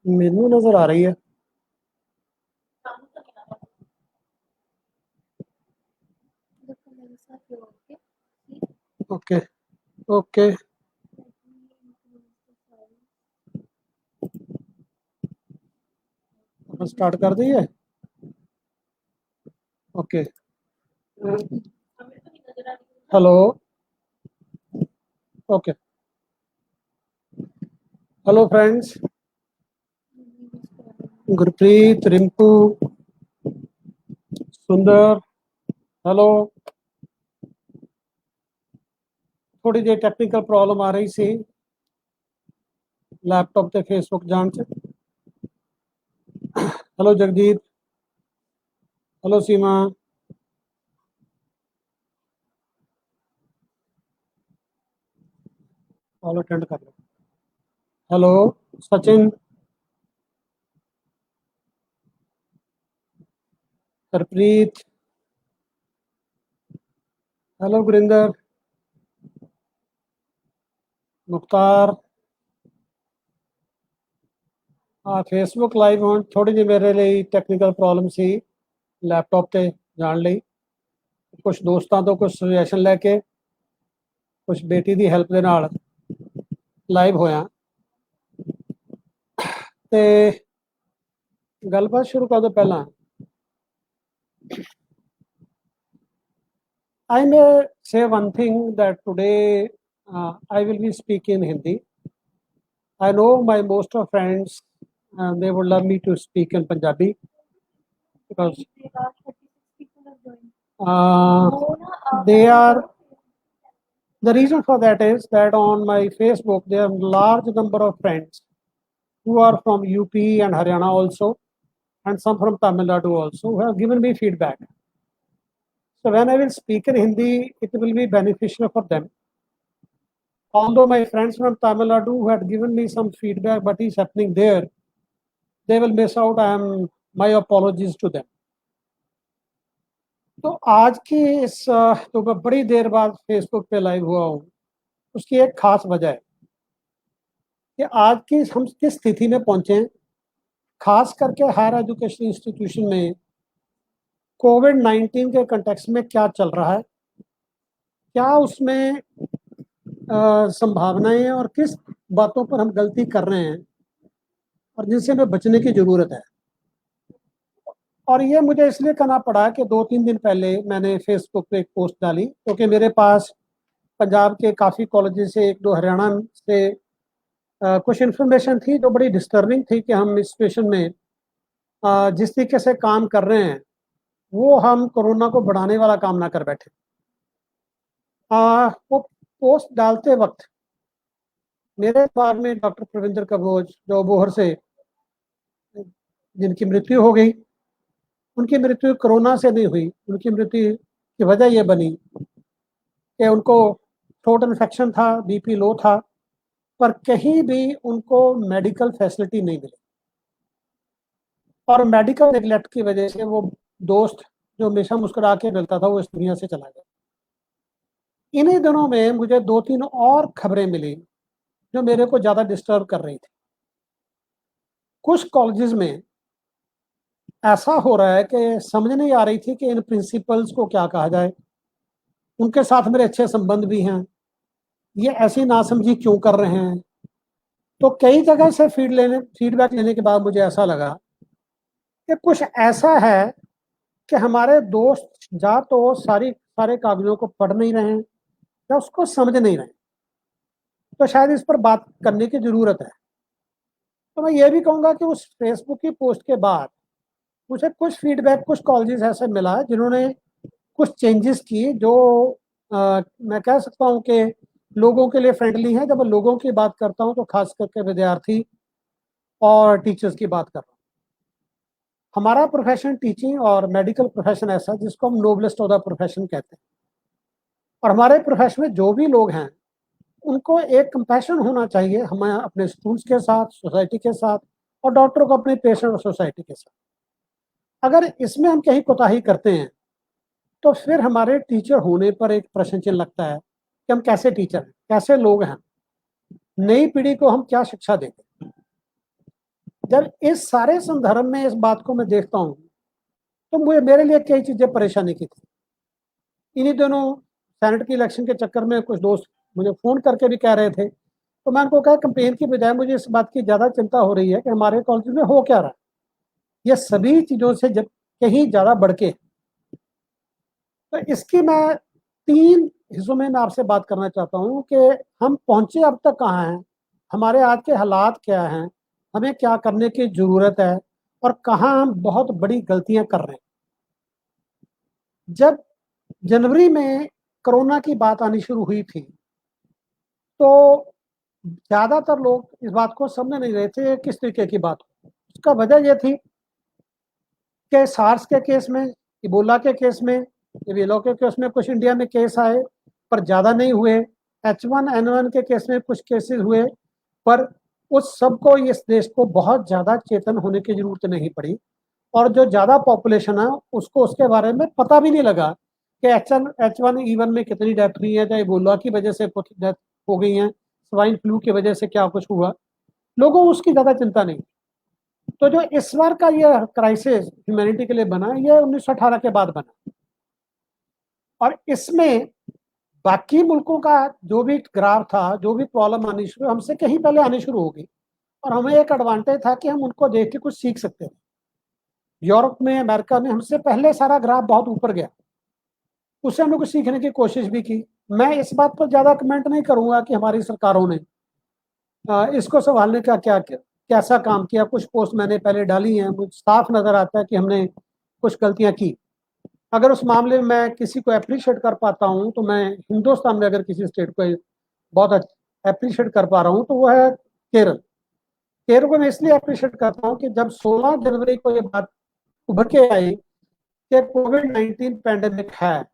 मेनू नजर आ रही है। Okay okay. स्टार्ट कर दिए। Okay. Hello. Okay. Hello friends. Gurpreet, Rinku, सुंदर, हेलो। थोड़ी जी टैक्नीकल प्रॉब्लम आ रही सी लैपटॉप ते फेसबुक जान च। Hello Jagjit, hello Seema. Call attend कर लो। Hello Sachin, Harpreet, hello Gurinder, Mukhtar. हाँ, फेसबुक लाइव होने थोड़ी जी मेरे लिए टैक्नीकल प्रॉब्लम सी लैपटॉप ते जान ली। कुछ दोस्तों तो कुछ सुजैशन लैके कुछ बेटी की हैल्प के नाल लाइव होया ते गलबात शुरू करने तो पहला I may say one thing that today I will be speaking in Hindi. I know my most of friends they would love me to speak in Punjabi because uh, they are the reason for that is that on my Facebook there are large number of friends who are from UP and Haryana also, and some from Tamil Nadu also, who have given me feedback. So when I will speak in Hindi, it will be beneficial for them. Although my friends from Tamil Nadu who had given me some feedback, but is happening there, they will miss out. I am my apologies to them. तो आज की इस तो मैं बड़ी देर बाद Facebook पे live हुआ हूँ, उसकी एक खास वजह है कि आज की हम किस स्थिति में पहुंचे हैं, खास करके हायर एजुकेशन इंस्टीट्यूशन में कोविड-19 के कंटेक्स्ट में क्या चल रहा है, क्या उसमें संभावनाएं हैं और किस बातों पर हम गलती कर रहे हैं और जिनसे हमें बचने की जरूरत है। और ये मुझे इसलिए करना पड़ा कि 2-3 दिन पहले मैंने फेसबुक पे एक पोस्ट डाली क्योंकि मेरे पास पंजाब के काफ़ी कॉलेजेस से, 1-2 हरियाणा से कुछ इन्फॉर्मेशन थी जो बड़ी डिस्टर्बिंग थी कि हम इस सिचुएशन में जिस तरीके से काम कर रहे हैं वो हम कोरोना को बढ़ाने वाला काम ना कर बैठे। वो पोस्ट डालते वक्त मेरे दिमाग में डॉक्टर प्रविंदर कबोज जो अबोहर से जिनकी मृत्यु हो गई, उनकी मृत्यु कोरोना से नहीं हुई, उनकी मृत्यु की वजह यह बनी कि उनको थ्रोट इन्फेक्शन था, बीपी लो था, पर कहीं भी उनको मेडिकल फैसिलिटी नहीं मिली और मेडिकल नेगलेक्ट की वजह से वो दोस्त जो हमेशा मुस्कुरा के मिलता था वो इस दुनिया से चला गया। इन्हीं दिनों में मुझे 2-3 और खबरें मिली जो मेरे को ज़्यादा डिस्टर्ब कर रही थी। कुछ कॉलेजेस में ऐसा हो रहा है कि समझ नहीं आ रही थी कि इन प्रिंसिपल्स को क्या कहा जाए। उनके साथ मेरे अच्छे संबंध भी हैं, ये ऐसी नासमझी क्यों कर रहे हैं। तो कई जगह से फीडबैक लेने के बाद मुझे ऐसा लगा कि कुछ ऐसा है कि हमारे दोस्त या तो सारे कागजों को पढ़ नहीं रहे हैं या उसको समझ नहीं रहे हैं, तो शायद इस पर बात करने की जरूरत है। तो मैं ये भी कहूँगा कि उस फेसबुक की पोस्ट के बाद मुझे कुछ फीडबैक कुछ कॉलेजेस ऐसे मिला है जिन्होंने कुछ चेंजेस किए जो मैं कह सकता हूँ कि लोगों के लिए फ्रेंडली है। जब मैं लोगों की बात करता हूँ तो खास करके विद्यार्थी और टीचर्स की बात कर रहा हूँ। हमारा प्रोफेशन टीचिंग और मेडिकल प्रोफेशन ऐसा जिसको हम नोबलेस्ट ऑफ द प्रोफेशन कहते हैं, और हमारे प्रोफेशन में जो भी लोग हैं उनको एक कंपैशन होना चाहिए हमें अपने स्टूडेंट्स के साथ, सोसाइटी के साथ, और डॉक्टरों को अपने पेशेंट और सोसाइटी के साथ। अगर इसमें हम कहीं कोताही करते हैं तो फिर हमारे टीचर होने पर एक प्रश्न चिन्ह लगता है कि हम कैसे टीचर हैं, कैसे लोग हैं, नई पीढ़ी को हम क्या शिक्षा देंगे। जब इस सारे संदर्भ में इस बात को मैं देखता हूँ तो मुझे मेरे लिए कई चीजें परेशानी की थी। इन्हीं दिनों सेनेट की इलेक्शन के चक्कर में कुछ दोस्त मुझे फोन करके भी कह रहे थे, तो मैं उनको कहा कंपेन की बजाय मुझे इस बात की ज्यादा चिंता हो रही है कि हमारे कॉलेज में हो क्या रहा है। ये सभी चीजों से जब कहीं ज्यादा बढ़ के, तो इसकी मैं 3 हिस्सों में मैं आपसे बात करना चाहता हूँ कि हम पहुंचे अब तक कहाँ हैं, हमारे आज के हालात क्या हैं, हमें क्या करने की जरूरत है और कहाँ हम बहुत बड़ी गलतियां कर रहे हैं। जब जनवरी में कोरोना की बात आनी शुरू हुई थी तो ज्यादातर लोग इस बात को समझ नहीं रहे थे किस तरीके की बात हो। उसका वजह यह थी कि सार्स के केस में, इबोला के केस में, वेलो के केस में कुछ इंडिया में केस आए पर ज्यादा नहीं हुए। H1N1 के केस में कुछ केसेस हुए पर उस सबको इस देश को बहुत ज्यादा चेतन होने की जरूरत नहीं पड़ी, और जो ज्यादा पॉपुलेशन है उसको उसके बारे में पता भी नहीं लगा कि H1N1 में कितनी डेथ हुई है, चाहे इबोला की वजह से कुछ डेथ हो गई है, स्वाइन फ्लू की वजह से क्या कुछ हुआ, लोगों को उसकी ज्यादा चिंता नहीं। तो जो इस बार का ये क्राइसिस ह्यूमैनिटी के लिए बना, ये 1918 के बाद बना, और इसमें बाकी मुल्कों का जो भी ग्राफ था, जो भी प्रॉब्लम आनी शुरू, हमसे कहीं पहले आनी शुरू हो गई, और हमें एक एडवांटेज था कि हम उनको देख के कुछ सीख सकते थे। यूरोप में, अमेरिका में हमसे पहले सारा ग्राफ बहुत ऊपर गया, उससे हमने कुछ सीखने की कोशिश भी की। मैं इस बात पर ज्यादा कमेंट नहीं करूंगा कि हमारी सरकारों ने इसको संभालने का कैसा काम किया। कुछ पोस्ट मैंने पहले डाली हैं, मुझे साफ नजर आता है कि हमने कुछ गलतियां की। अगर उस मामले में मैं किसी को अप्रिशिएट कर पाता हूं तो मैं हिंदुस्तान में अगर किसी स्टेट को बहुत अप्रिशिएट कर पा रहा हूं तो वो है केरल। केरल को मैं इसलिए अप्रिशिएट करता हूं कि जब 16 जनवरी को ये बात उभर के आई कि कोविड-19 पैंडेमिक है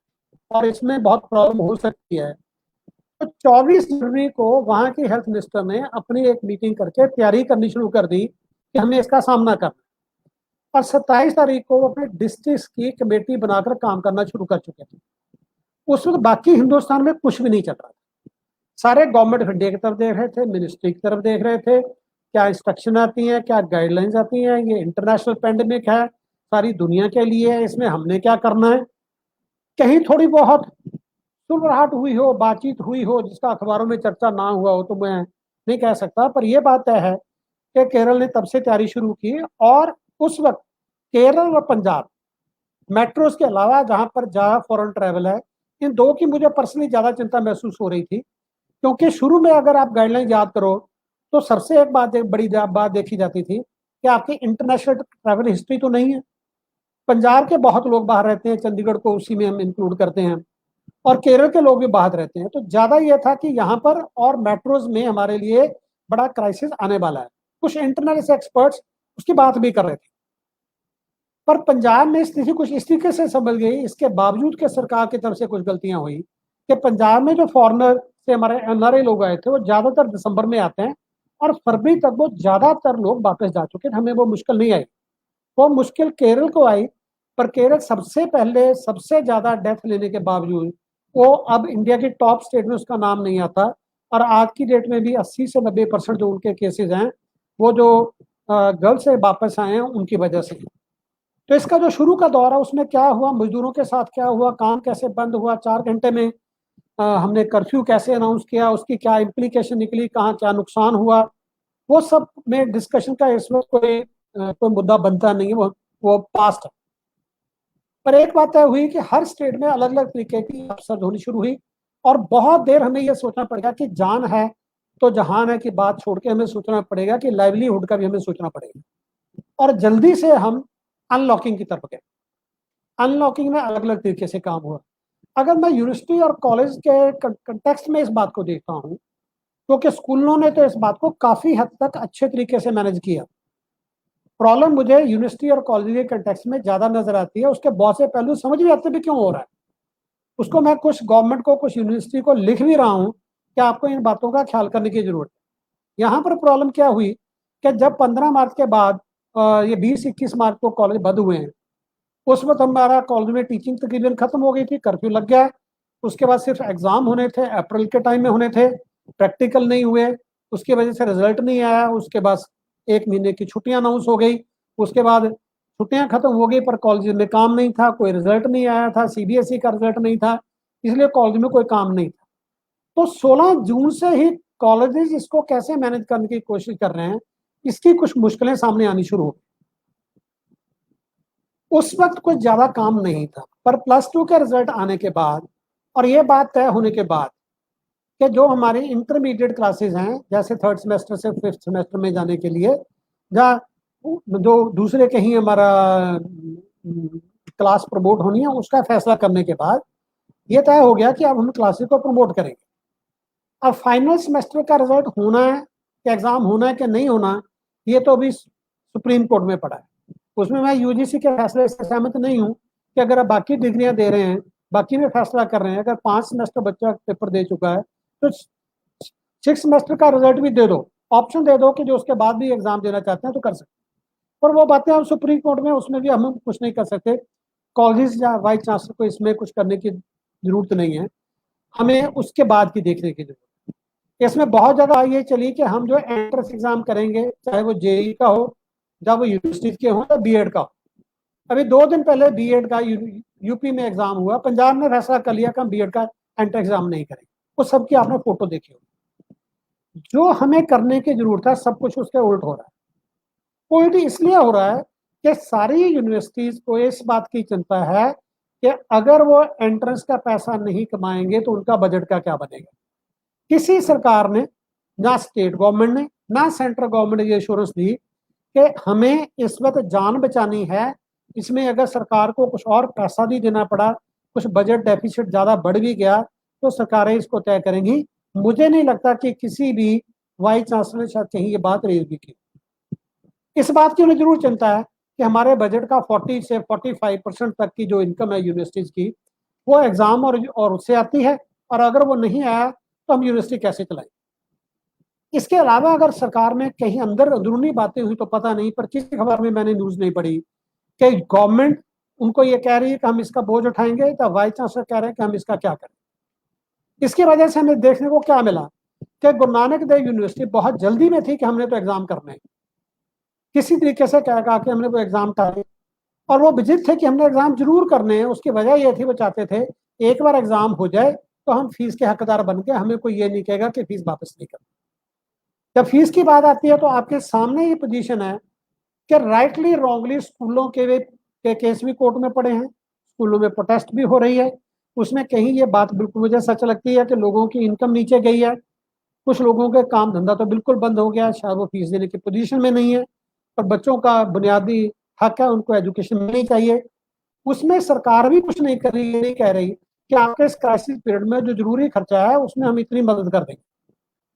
और इसमें बहुत प्रॉब्लम हो सकती है, तो 24 जनवरी को वहां की हेल्थ मिनिस्टर ने अपनी एक मीटिंग करके तैयारी करनी शुरू कर दी कि हमने इसका सामना करना, और 27 तारीख को वो अपने डिस्ट्रिक्ट की कमेटी बनाकर काम करना शुरू कर चुके थे। उस वक्त बाकी हिंदुस्तान में कुछ भी नहीं चल रहा था, सारे गवर्नमेंट ऑफ इंडिया की तरफ देख रहे थे, मिनिस्ट्री की तरफ देख रहे थे, क्या इंस्ट्रक्शन आती हैं, क्या गाइडलाइंस आती हैं, ये इंटरनेशनल पेंडेमिक है, सारी दुनिया के लिए है, इसमें हमने क्या करना है। कहीं थोड़ी बहुत सुलबराहट हुई हो, बातचीत हुई हो, जिसका अखबारों में चर्चा ना हुआ हो तो मैं नहीं कह सकता, पर यह बात तय है कि केरल ने तब से तैयारी शुरू की। और उस वक्त केरल और पंजाब मेट्रोज के अलावा जहां पर ज्यादा फॉरेन ट्रैवल है, इन दो की मुझे पर्सनली ज्यादा चिंता महसूस हो रही थी, क्योंकि शुरू में अगर आप गाइडलाइन याद करो तो सबसे एक बड़ी बात देखी जाती थी कि आपकी इंटरनेशनल ट्रैवल हिस्ट्री तो नहीं है। पंजाब के बहुत लोग बाहर रहते हैं, चंडीगढ़ को उसी में हम इंक्लूड करते हैं, और केरल के लोग भी बाहर रहते हैं, तो ज्यादा यह था कि यहाँ पर और मेट्रोज में हमारे लिए बड़ा क्राइसिस आने वाला है। कुछ इंटरनेशनल एक्सपर्ट्स उसकी बात भी कर रहे थे, पर पंजाब में स्थिति कुछ इस तरीके से संभल गई, इसके बावजूद के सरकार की तरफ से कुछ गलतियां हुई कि पंजाब में जो फॉरनर से हमारे एनआरआई लोग आए थे वो ज्यादातर दिसंबर में आते हैं, और फरवरी तक वो ज्यादातर लोग वापस जा चुके थे। हमें वो मुश्किल नहीं आई, वो मुश्किल केरल को आई, पर केरल सबसे पहले सबसे ज्यादा डेथ लेने के बावजूद वो अब इंडिया की टॉप स्टेट में उसका नाम नहीं आता, और आज की डेट में भी 80 से 90% जो उनके केसेस हैं वो जो गर्ल से वापस आए हैं उनकी वजह से। तो इसका जो शुरू का दौर है उसमें क्या हुआ, मजदूरों के साथ क्या हुआ, काम कैसे बंद हुआ, 4 घंटे में हमने कर्फ्यू कैसे अनाउंस किया, उसकी क्या इम्प्लीकेशन निकली, कहाँ क्या नुकसान हुआ, वो सब में डिस्कशन का इस वक्त कोई मुद्दा बनता नहीं है, वो पास्ट है। पर एक बात तय हुई कि हर स्टेट में अलग अलग तरीके की अफसर होनी शुरू हुई, और बहुत देर हमें यह सोचना पड़ेगा कि जान है तो जहान है की बात छोड़ के हमें सोचना पड़ेगा कि लाइवलीहुड का भी हमें सोचना पड़ेगा, और जल्दी से हम अनलॉकिंग की तरफ गए। अनलॉकिंग में अलग अलग तरीके से काम हुआ। अगर मैं यूनिवर्सिटी और कॉलेज के कंटेक्स्ट में इस बात को देखता हूँ, क्योंकि स्कूलों ने तो इस बात को काफी हद तक अच्छे तरीके से मैनेज किया। प्रॉब्लम मुझे यूनिवर्सिटी और कॉलेज के कंटेक्स्ट में ज्यादा नजर आती है, उसके बहुत से पहलू समझ भी आते भी क्यों हो रहा है, उसको मैं कुछ गवर्नमेंट को, कुछ यूनिवर्सिटी को लिख भी रहा हूँ कि आपको इन बातों का ख्याल करने की जरूरत है। यहाँ पर प्रॉब्लम क्या हुई कि जब 15 मार्च के बाद ये 20-21 मार्च को कॉलेज बंद हुए हैं, उस वक्त हमारा कॉलेज में टीचिंग तकरीबन खत्म हो गई थी, कर्फ्यू लग गया। उसके बाद सिर्फ एग्जाम होने थे, अप्रैल के टाइम में होने थे, प्रैक्टिकल नहीं हुए, उसकी वजह से रिजल्ट नहीं आया। उसके बाद 1 महीने की छुट्टियां अनाउंस हो गई, उसके बाद छुट्टियां खत्म हो गई पर कॉलेज में काम नहीं था, कोई रिजल्ट नहीं आया था, सीबीएसई का रिजल्ट नहीं था, इसलिए कॉलेज में कोई काम नहीं था। तो 16 जून से ही कॉलेजेस इसको कैसे मैनेज करने की कोशिश कर रहे हैं, इसकी कुछ मुश्किलें सामने आनी शुरू हो गई। उस वक्त कुछ ज्यादा काम नहीं था, पर +2 के रिजल्ट आने के बाद और ये बात तय होने के बाद कि जो हमारी इंटरमीडिएट क्लासेस हैं, जैसे 3rd सेमेस्टर से 5th सेमेस्टर में जाने के लिए, या जो दूसरे कहीं हमारा क्लास प्रमोट होनी है, उसका फैसला करने के बाद ये तय हो गया कि अब हम क्लासेस को प्रमोट करेंगे। अब फाइनल सेमेस्टर का रिजल्ट होना है कि एग्जाम होना है कि नहीं होना, ये तो अभी सुप्रीम कोर्ट में पड़ा है। उसमें मैं यूजीसी के फैसले से सहमत नहीं हूँ कि अगर आप बाकी डिग्रियां दे रहे हैं, बाकी में फैसला कर रहे हैं, अगर 5 सेमेस्टर बच्चा पेपर दे चुका है तो 6 सेमेस्टर का रिजल्ट भी दे दो, ऑप्शन दे दो कि जो उसके बाद भी एग्जाम देना चाहते हैं तो कर सकते हैं। पर वो बातें हम सुप्रीम कोर्ट में, उसमें भी हम कुछ नहीं कर सकते। कॉलेज या वाइस चांसलर को इसमें कुछ करने की जरूरत नहीं है, हमें उसके बाद की देखने की जरूरत है। इसमें बहुत ज्यादा ये चली कि हम जो एंट्रेंस एग्जाम करेंगे, चाहे वो जेई का हो, चाहे वो यूनिवर्सिटी के हो या बीएड का हो। अभी 2 दिन पहले बीएड का यूपी में एग्जाम हुआ, पंजाब ने फैसला कर लिया कि हम बीएड का एंट्रेंस एग्जाम नहीं करेंगे। वो सबकी आपने फोटो देखी होगी। जो हमें करने की जरूरत है सब कुछ उसके उल्ट हो रहा है। उल्ट इसलिए हो रहा है कि सारी यूनिवर्सिटीज को इस बात की चिंता है कि अगर वो एंट्रेंस का पैसा नहीं कमाएंगे तो उनका बजट का क्या बनेगा। किसी सरकार ने, ना स्टेट गवर्नमेंट ने ना सेंट्रल गवर्नमेंट ने ये एश्योरेंस दी कि हमें इस वक्त जान बचानी है, इसमें अगर सरकार को कुछ और पैसा भी देना पड़ा, कुछ बजट डेफिसिट ज्यादा बढ़ भी गया तो सरकारें इसको तय करेंगी। मुझे नहीं लगता कि किसी भी वाइस चांसलर ने शायद कहीं ये बात रेज भी की। इस बात की उन्हें जरूर चिंता है कि हमारे बजट का 40 से 45% तक की जो इनकम है यूनिवर्सिटीज की, वो एग्जाम और उससे आती है, और अगर वो नहीं आया तो हम यूनिवर्सिटी कैसे चलाएं। इसके अलावा अगर सरकार में कहीं अंदर अंदरूनी बातें हुई तो पता नहीं, पर किसी खबर में मैंने न्यूज नहीं पढ़ी कि गवर्नमेंट उनको ये कह रही है कि हम इसका बोझ उठाएंगे, तो वाइस चांसलर कह रहे हैं कि हम इसका क्या करें। इसकी वजह से हमें देखने को क्या मिला कि गुरु नानक देव यूनिवर्सिटी बहुत जल्दी में थी कि हमने तो एग्जाम करने हैं, किसी तरीके से कहा कि हमने वो एग्जाम करे, और वो विजित थे कि हमने एग्जाम जरूर करने हैं। उसकी वजह ये थी, वो चाहते थे एक बार एग्जाम हो जाए तो हम फीस के हकदार बन के, हमें कोई ये नहीं कहेगा कि फीस वापस नहीं करनी। जब फीस की बात आती है तो आपके सामने ये पोजीशन है कि राइटली रॉन्गली स्कूलों के केस भी कोर्ट में पड़े हैं, स्कूलों में प्रोटेस्ट भी हो रही है। उसमें कहीं ये बात बिल्कुल मुझे सच लगती है कि लोगों की इनकम नीचे गई है, कुछ लोगों के काम धंधा तो बिल्कुल बंद हो गया, शायद वो फीस देने की पोजीशन में नहीं है, पर बच्चों का बुनियादी हक है, उनको एजुकेशन मिलनी चाहिए। उसमें सरकार भी कुछ नहीं कर रही, ये नहीं कह रही कि आपके इस क्राइसिस पीरियड में जो जरूरी खर्चा है उसमें हम इतनी मदद कर देंगे,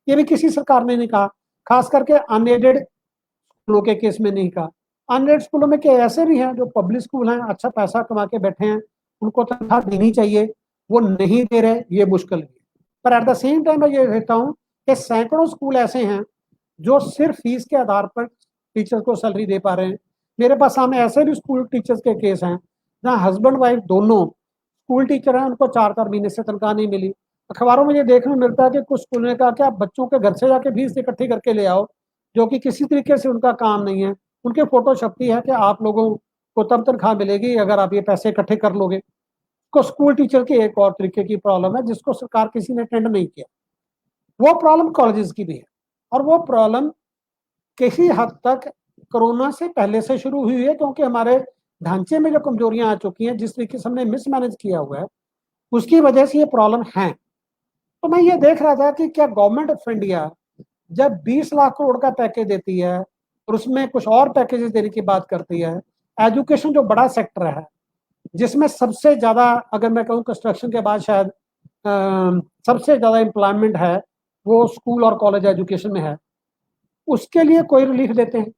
ये भी किसी सरकार ने नहीं कहा। खास करके अनएडेड स्कूलों के केस में नहीं कहा। अनएडेड स्कूलों में क्या ऐसे भी हैं जो पब्लिक स्कूल हैं, अच्छा पैसा कमा के बैठे हैं, उनको तनख्वाह देनी चाहिए, वो नहीं दे रहे, ये मुश्किल है। पर एट द सेम टाइम मैं ये कहता हूँ कि सैकड़ों स्कूल ऐसे हैं जो सिर्फ फीस के आधार पर टीचर्स को सैलरी दे पा रहे हैं। मेरे पास सामने ऐसे भी स्कूल टीचर्स के केस हैं जहाँ हस्बैंड वाइफ दोनों स्कूल टीचर हैं, उनको 4-4 महीने से तनख्वाह नहीं मिली। अखबारों में ये देखने मिलता है कि कुछ स्कूल ने कहा कि आप बच्चों के घर से जाके फीस इकट्ठी करके ले आओ, जो कि किसी तरीके से उनका काम नहीं है। उनके फोटो छपती है कि आप लोगों को तब तनख्वाह मिलेगी अगर आप ये पैसे इकट्ठे कर लोगे। को स्कूल टीचर की एक और तरीके की प्रॉब्लम है जिसको सरकार किसी ने अटेंड नहीं किया। वो प्रॉब्लम कॉलेजेस की भी है, और वो प्रॉब्लम किसी हद तक कोरोना से पहले से शुरू हुई है, क्योंकि हमारे ढांचे में जो कमजोरियां आ चुकी हैं, जिस तरीके से हमने मिसमैनेज किया हुआ है, उसकी वजह से ये प्रॉब्लम है। तो मैं ये देख रहा था कि क्या गवर्नमेंट ऑफ इंडिया जब 20 लाख करोड़ का पैकेज देती है और उसमें कुछ और पैकेजेस देने की बात करती है, एजुकेशन जो बड़ा सेक्टर है जिसमें सबसे ज्यादा, अगर मैं कहूँ कंस्ट्रक्शन के बाद शायद सबसे ज्यादा एम्प्लॉयमेंट है, वो स्कूल और कॉलेज एजुकेशन में है, उसके लिए कोई रिलीफ देते हैं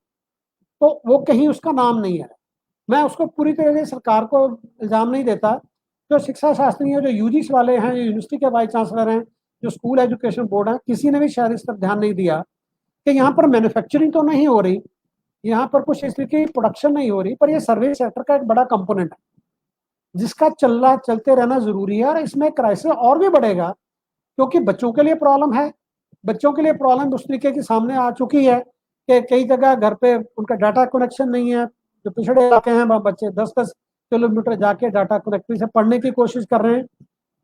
तो वो कहीं उसका नाम नहीं है। मैं उसको पूरी तरह से सरकार को इल्जाम नहीं देता। जो शिक्षा शास्त्री हैं, जो यूजीसी वाले हैं, यूनिवर्सिटी के वाइस चांसलर हैं, जो स्कूल एजुकेशन बोर्ड है, किसी ने भी शायद इस पर ध्यान नहीं दिया कि यहाँ पर मैन्युफैक्चरिंग तो नहीं हो रही, यहाँ पर कुछ इस तरीके की प्रोडक्शन नहीं हो रही, पर यह सर्विस सेक्टर का एक बड़ा कंपोनेंट है जिसका चलते रहना जरूरी है। और इसमें क्राइसिस और भी बढ़ेगा क्योंकि बच्चों के लिए प्रॉब्लम है। बच्चों के लिए प्रॉब्लम उस तरीके की सामने आ चुकी है कि कई जगह घर पे उनका डाटा कनेक्शन नहीं है, जो पिछड़े इलाके हैं वहाँ बच्चे 10-10 किलोमीटर जाके डाटा कनेक्टिविटी से पढ़ने की कोशिश कर रहे हैं,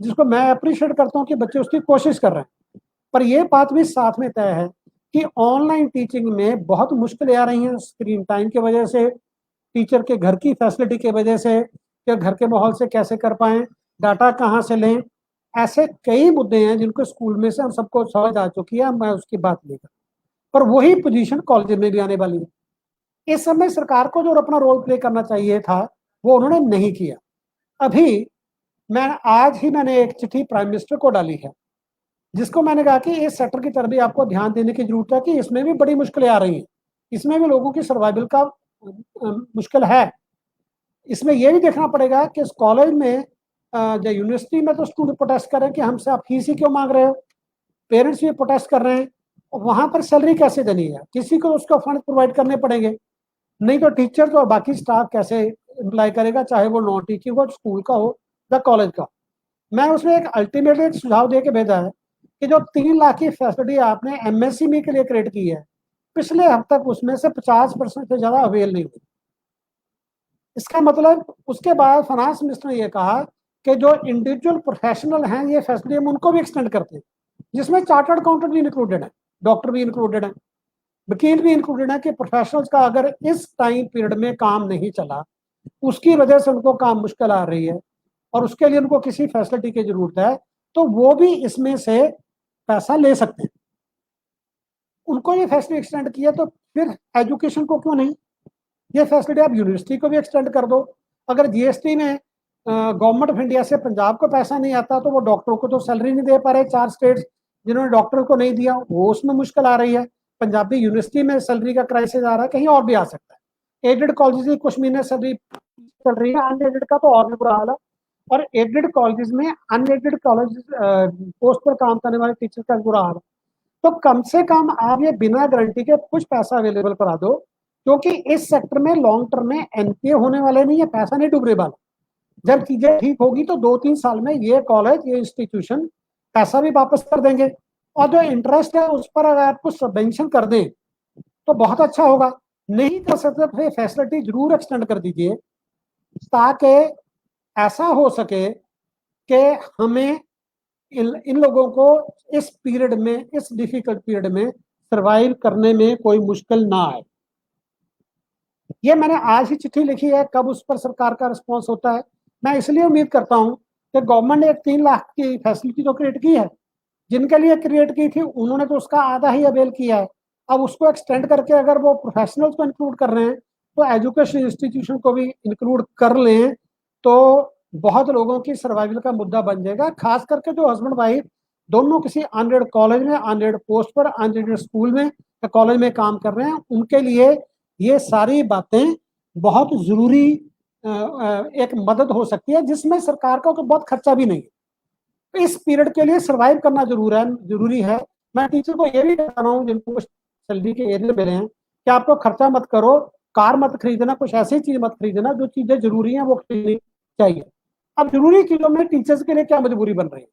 जिसको मैं अप्रिशिएट करता हूँ कि बच्चे उसकी कोशिश कर रहे हैं। पर यह बात भी साथ में तय है कि ऑनलाइन टीचिंग में बहुत मुश्किलें आ रही हैं, स्क्रीन टाइम की वजह से, टीचर के घर की फैसिलिटी की वजह से, कि घर के माहौल से कैसे कर पाएं, डाटा कहाँ से लें। ऐसे कई मुद्दे हैं जिनको स्कूल में से हम सबको समझ आ चुकी है, मैं उसकी बात नहीं कर, पर वही पोजीशन कॉलेज में भी आने वाली है। इस समय सरकार को जो अपना रोल प्ले करना चाहिए था वो उन्होंने नहीं किया। अभी मैंने एक चिट्ठी प्राइम मिनिस्टर को डाली है, जिसको मैंने कहा कि इस सेक्टर की तरफ भी आपको ध्यान देने की जरूरत है कि इसमें भी बड़ी मुश्किलें आ रही हैं, इसमें भी लोगों की सर्वाइवल का मुश्किल है। इसमें यह भी देखना पड़ेगा कि इस कॉलेज में जो यूनिवर्सिटी में तो स्टूडेंट प्रोटेस्ट कर रहे हैं कि हमसे आप फीस ही क्यों मांग रहे हो, पेरेंट्स भी प्रोटेस्ट कर रहे हैं, वहां पर सैलरी कैसे देनी है, किसी को उसका फंड प्रोवाइड करने पड़ेंगे, नहीं तो टीचर और बाकी स्टाफ कैसे अप्लाई करेगा, चाहे वो नॉन टीचिंग हो, स्कूल का हो या कॉलेज का। मैं उसमें एक अल्टीमेटली एक सुझाव दे के भेजा है कि जो 3 लाख की फैसिलिटी आपने एमएसएमई के लिए क्रिएट की है, पिछले हफ्ते तक उसमें से 50% से ज्यादा अवेल नहीं हुई। इसका मतलब उसके बाद फाइनेंस मिनिस्टर ने यह कहा कि जो इंडिविजुअल प्रोफेशनल हैं ये फैसिलिटी हम उनको भी एक्सटेंड करते हैं, जिसमें चार्टर्ड अकाउंटेंट भी इंक्लूडेड है, डॉक्टर भी इंक्लूडेड है, वकील भी इंक्लूडेड है, कि प्रोफेशनल्स का अगर इस टाइम पीरियड में काम नहीं चला, उसकी वजह से उनको काम मुश्किल आ रही है और उसके लिए उनको किसी फैसिलिटी की जरूरत है, तो वो भी इसमें से पैसा ले सकते हैं। उनको ये फैसिलिटी एक्सटेंड किया, तो फिर एजुकेशन को क्यों नहीं? ये फैसिलिटी आप यूनिवर्सिटी को भी एक्सटेंड कर दो। अगर जीएसटी में गवर्नमेंट ऑफ इंडिया से पंजाब को पैसा नहीं आता, तो वो डॉक्टरों को तो सैलरी नहीं दे पा रहे, 4 स्टेट्स जिन्होंने डॉक्टर को नहीं दिया, वो उसमें मुश्किल आ रही है। पंजाबी यूनिवर्सिटी में सैलरी का क्राइसिस आ रहा है, कहीं और भी आ सकता है। एडेड कॉलेज की कुछ महीने सैलरी चल रही है, अनएडेड का तो और भी बुरा हाल है। और एडेड कॉलेज में अनएडेड कॉलेज पोस्ट पर काम करने वाले टीचर का बुरा हाल है। तो कम से कम आप ये बिना गारंटी के कुछ पैसा अवेलेबल करा दो, क्योंकि इस सेक्टर में लॉन्ग टर्म में एनपीए होने वाले नहीं है, पैसा नहीं डूबने वाला। जब चीजें ठीक होगी तो 2-3 साल में ये कॉलेज, ये इंस्टीट्यूशन पैसा भी वापस कर देंगे, और जो इंटरेस्ट है उस पर अगर आप कुछ सबवेंशन कर दें तो बहुत अच्छा होगा। नहीं कर सकते तो फैसिलिटी जरूर एक्सटेंड कर दीजिए, ताकि ऐसा हो सके कि हमें इन लोगों को इस पीरियड में, इस डिफिकल्ट पीरियड में सर्वाइव करने में कोई मुश्किल ना आए। ये मैंने आज ही चिट्ठी लिखी है, कब उस पर सरकार का रिस्पॉन्स होता है। मैं इसलिए उम्मीद करता हूं कि गवर्नमेंट ने एक 3 लाख की फैसिलिटी तो क्रिएट की है, जिनके लिए क्रिएट की थी उन्होंने तो उसका आधा ही अवेल किया है। अब उसको एक्सटेंड करके अगर वो प्रोफेशनल्स को इंक्लूड कर रहे हैं, तो एजुकेशन इंस्टीट्यूशन को भी इंक्लूड कर लें, तो बहुत लोगों की सर्वाइवल का मुद्दा बन जाएगा। खास करके जो हस्बैंड वाइफ दोनों किसी अनएडेड कॉलेज में, अनएडेड पोस्ट पर, अनएडेड स्कूल में या कॉलेज में काम कर रहे हैं, उनके लिए ये सारी बातें बहुत जरूरी एक मदद हो सकती है, जिसमें सरकार का बहुत खर्चा भी नहीं है। इस पीरियड के लिए सर्वाइव करना जरूरी है। मैं टीचर को ये भी बता रहा हूँ जिनको सैलरी के एरिया मिले हैं, कि आपको खर्चा मत करो, कार मत खरीदना, कुछ ऐसी चीज मत खरीदना, जो चीजें जरूरी हैं वो खरीदनी चाहिए। अब जरूरी चीजों में टीचर्स के लिए क्या मजबूरी बन रही है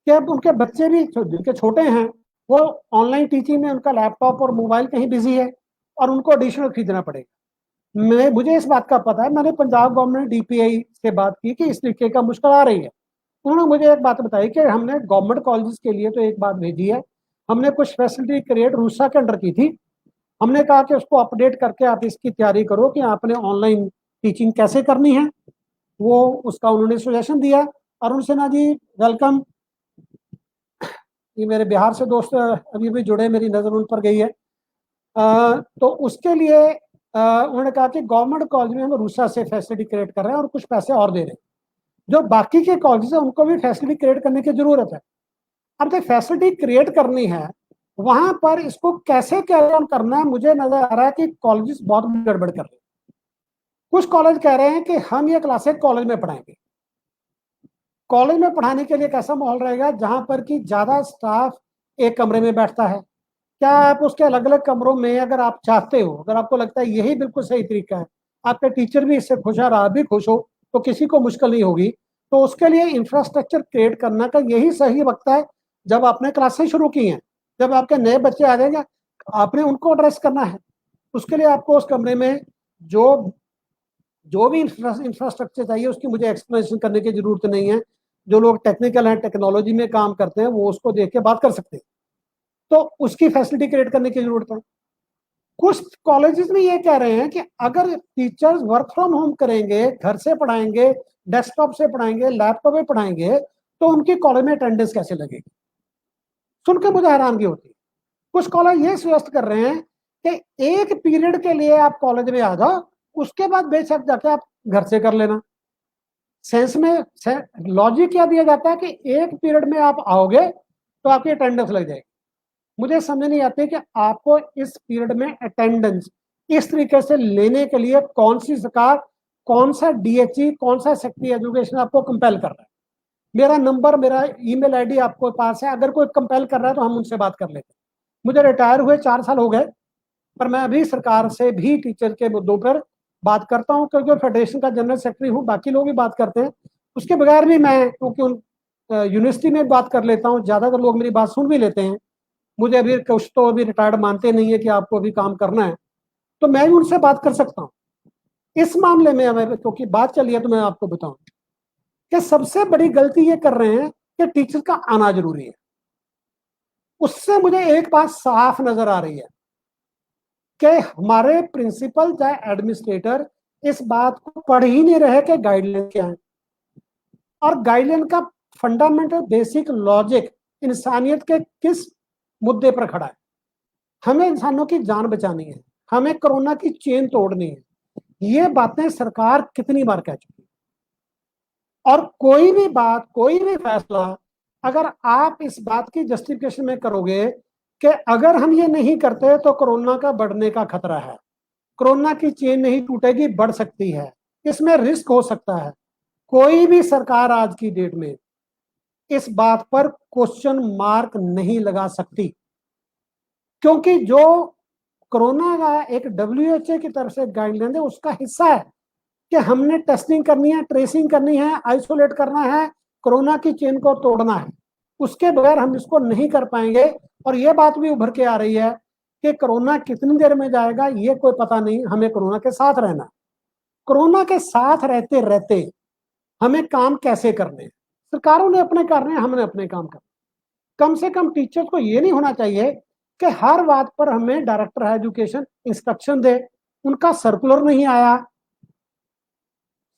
कि अब उनके बच्चे भी जिनके छोटे हैं, वो ऑनलाइन टीचिंग में उनका लैपटॉप और मोबाइल कहीं बिजी है और उनको एडिशनल खरीदना पड़ेगा। मुझे इस बात का पता है, मैंने पंजाब गवर्नमेंट डीपीआई से बात की कि इस तरीके का मुश्किल आ रही है। उन्होंने मुझे एक बात बताई कि हमने गवर्नमेंट कॉलेजेस के लिए तो एक बात भेजी है, हमने कुछ फैसिलिटी क्रिएट रूसा के अंडर की थी, हमने कहा कि उसको अपडेट करके आप इसकी तैयारी करो कि आपने ऑनलाइन टीचिंग कैसे करनी है। वो उसका उन्होंने सजेशन दिया। अरुण सिन्हा जी वेलकम, ये मेरे बिहार से दोस्त अभी भी जुड़े, मेरी नज़र उन पर गई है। तो उसके लिए उन्होंने कहा कि गवर्नमेंट कॉलेज में हम रूसा से फैसिलिटी क्रिएट कर रहे हैं और कुछ पैसे और दे रहे हैं, जो बाकी के कॉलेज है उनको भी फैसिलिटी क्रिएट करने की जरूरत है। अब जो फैसिलिटी क्रिएट करनी है, वहां पर इसको कैसे कैरी ऑन करना है, मुझे नजर आ रहा है कि कॉलेजेस बहुत गड़बड़ कर रहे हैं। कुछ कॉलेज कह रहे हैं कि हम ये क्लासेस कॉलेज में पढ़ाएंगे। कॉलेज में पढ़ाने के लिए कैसा माहौल रहेगा जहां पर कि ज्यादा स्टाफ एक कमरे में बैठता है? क्या आप उसके अलग अलग कमरों में, अगर आप चाहते हो, अगर आपको लगता है यही बिल्कुल सही तरीका है, आपके टीचर भी इससे खुश है और आप भी खुश हो, तो किसी को मुश्किल नहीं होगी, तो उसके लिए इंफ्रास्ट्रक्चर क्रिएट करना का यही सही वक्त है जब आपने क्लासेस शुरू की हैं, जब आपके नए बच्चे आ जाएंगे। आपने उनको एड्रेस करना है। उसके लिए आपको उस कमरे में जो भी इंफ्रास्ट्रक्चर चाहिए उसकी मुझे एक्सप्लेनेशन करने की जरूरत नहीं है। जो लोग टेक्निकल हैं, टेक्नोलॉजी में काम करते हैं, वो उसको देख के बात कर सकते हैं। तो उसकी फैसिलिटी क्रिएट करने की जरूरत है। कुछ कॉलेजेस में ये कह रहे हैं कि अगर टीचर्स वर्क फ्रॉम होम करेंगे, घर से पढ़ाएंगे, डेस्कटॉप से पढ़ाएंगे, लैपटॉप पे पढ़ाएंगे, तो उनकी कॉलेज में अटेंडेंस कैसे लगेगी? सुन के मुझे हैरानगी होती है। कुछ कॉलेज ये सुगेस्ट कर रहे हैं कि एक पीरियड के लिए आप कॉलेज में आ जाओ, उसके बाद बेशक जाके आप घर से कर लेना। सेंस में लॉजिक क्या दिया जाता है कि एक पीरियड में आप आओगे तो आपकी अटेंडेंस लग जाएगी। मुझे समझ नहीं आती कि आपको इस पीरियड में अटेंडेंस इस तरीके से लेने के लिए कौन सी सरकार, कौन सा डीएचई, कौन सा सेक्रेटरी एजुकेशन आपको कंपेल कर रहा है। मेरा नंबर, मेरा ईमेल आईडी आपको पास है, अगर कोई कंपेल कर रहा है तो हम उनसे बात कर लेते हैं। मुझे रिटायर हुए 4 साल हो गए, पर मैं अभी सरकार से भी टीचर के मुद्दों पर बात करता हूँ, क्योंकि फेडरेशन का जनरल सेक्रेटरी हूँ, बाकी लोग भी बात करते हैं। उसके बगैर भी मैं, क्योंकि यूनिवर्सिटी में बात कर लेता हूँ, ज्यादातर लोग मेरी बात सुन भी लेते हैं। मुझे अभी कुछ तो अभी रिटायर्ड मानते नहीं है कि आपको अभी काम करना है, तो मैं भी उनसे बात कर सकता हूँ। इस मामले में हमें, क्योंकि बात चली है, तो मैं आपको बताऊं कि सबसे बड़ी गलती ये कर रहे हैं कि टीचर का आना जरूरी है। उससे मुझे एक बात साफ नजर आ रही है कि हमारे प्रिंसिपल चाहे एडमिनिस्ट्रेटर इस बात को पढ़ ही नहीं रहे कि गाइडलाइन क्या है। और गाइडलाइन का फंडामेंटल बेसिक लॉजिक इंसानियत के किस मुद्दे पर खड़ा है? हमें इंसानों की जान बचानी है, हमें कोरोना की चेन तोड़नी है। ये बातें सरकार कितनी बार कह चुकी है। और कोई भी बात, कोई भी फैसला अगर आप इस बात की जस्टिफिकेशन में करोगे कि अगर हम ये नहीं करते तो कोरोना का बढ़ने का खतरा है, कोरोना की चेन नहीं टूटेगी, बढ़ सकती है, इसमें रिस्क हो सकता है, कोई भी सरकार आज की डेट में इस बात पर क्वेश्चन मार्क नहीं लगा सकती। क्योंकि जो कोरोना का एक डब्ल्यूएचओ की तरफ से गाइडलाइन है, उसका हिस्सा है कि हमने टेस्टिंग करनी है, ट्रेसिंग करनी है, आइसोलेट करना है, कोरोना की चेन को तोड़ना है। उसके बगैर हम इसको नहीं कर पाएंगे। और ये बात भी उभर के आ रही है कि कोरोना कितनी देर में जाएगा ये कोई पता नहीं, हमें कोरोना के साथ रहना। कोरोना के साथ रहते रहते हमें काम कैसे करने हैं? सरकारों ने अपने करने हैं, हमने अपने काम करने। कम से कम टीचर्स को ये नहीं होना चाहिए कि हर बात पर हमें डायरेक्टर एजुकेशन इंस्ट्रक्शन दे। उनका सर्कुलर नहीं आया,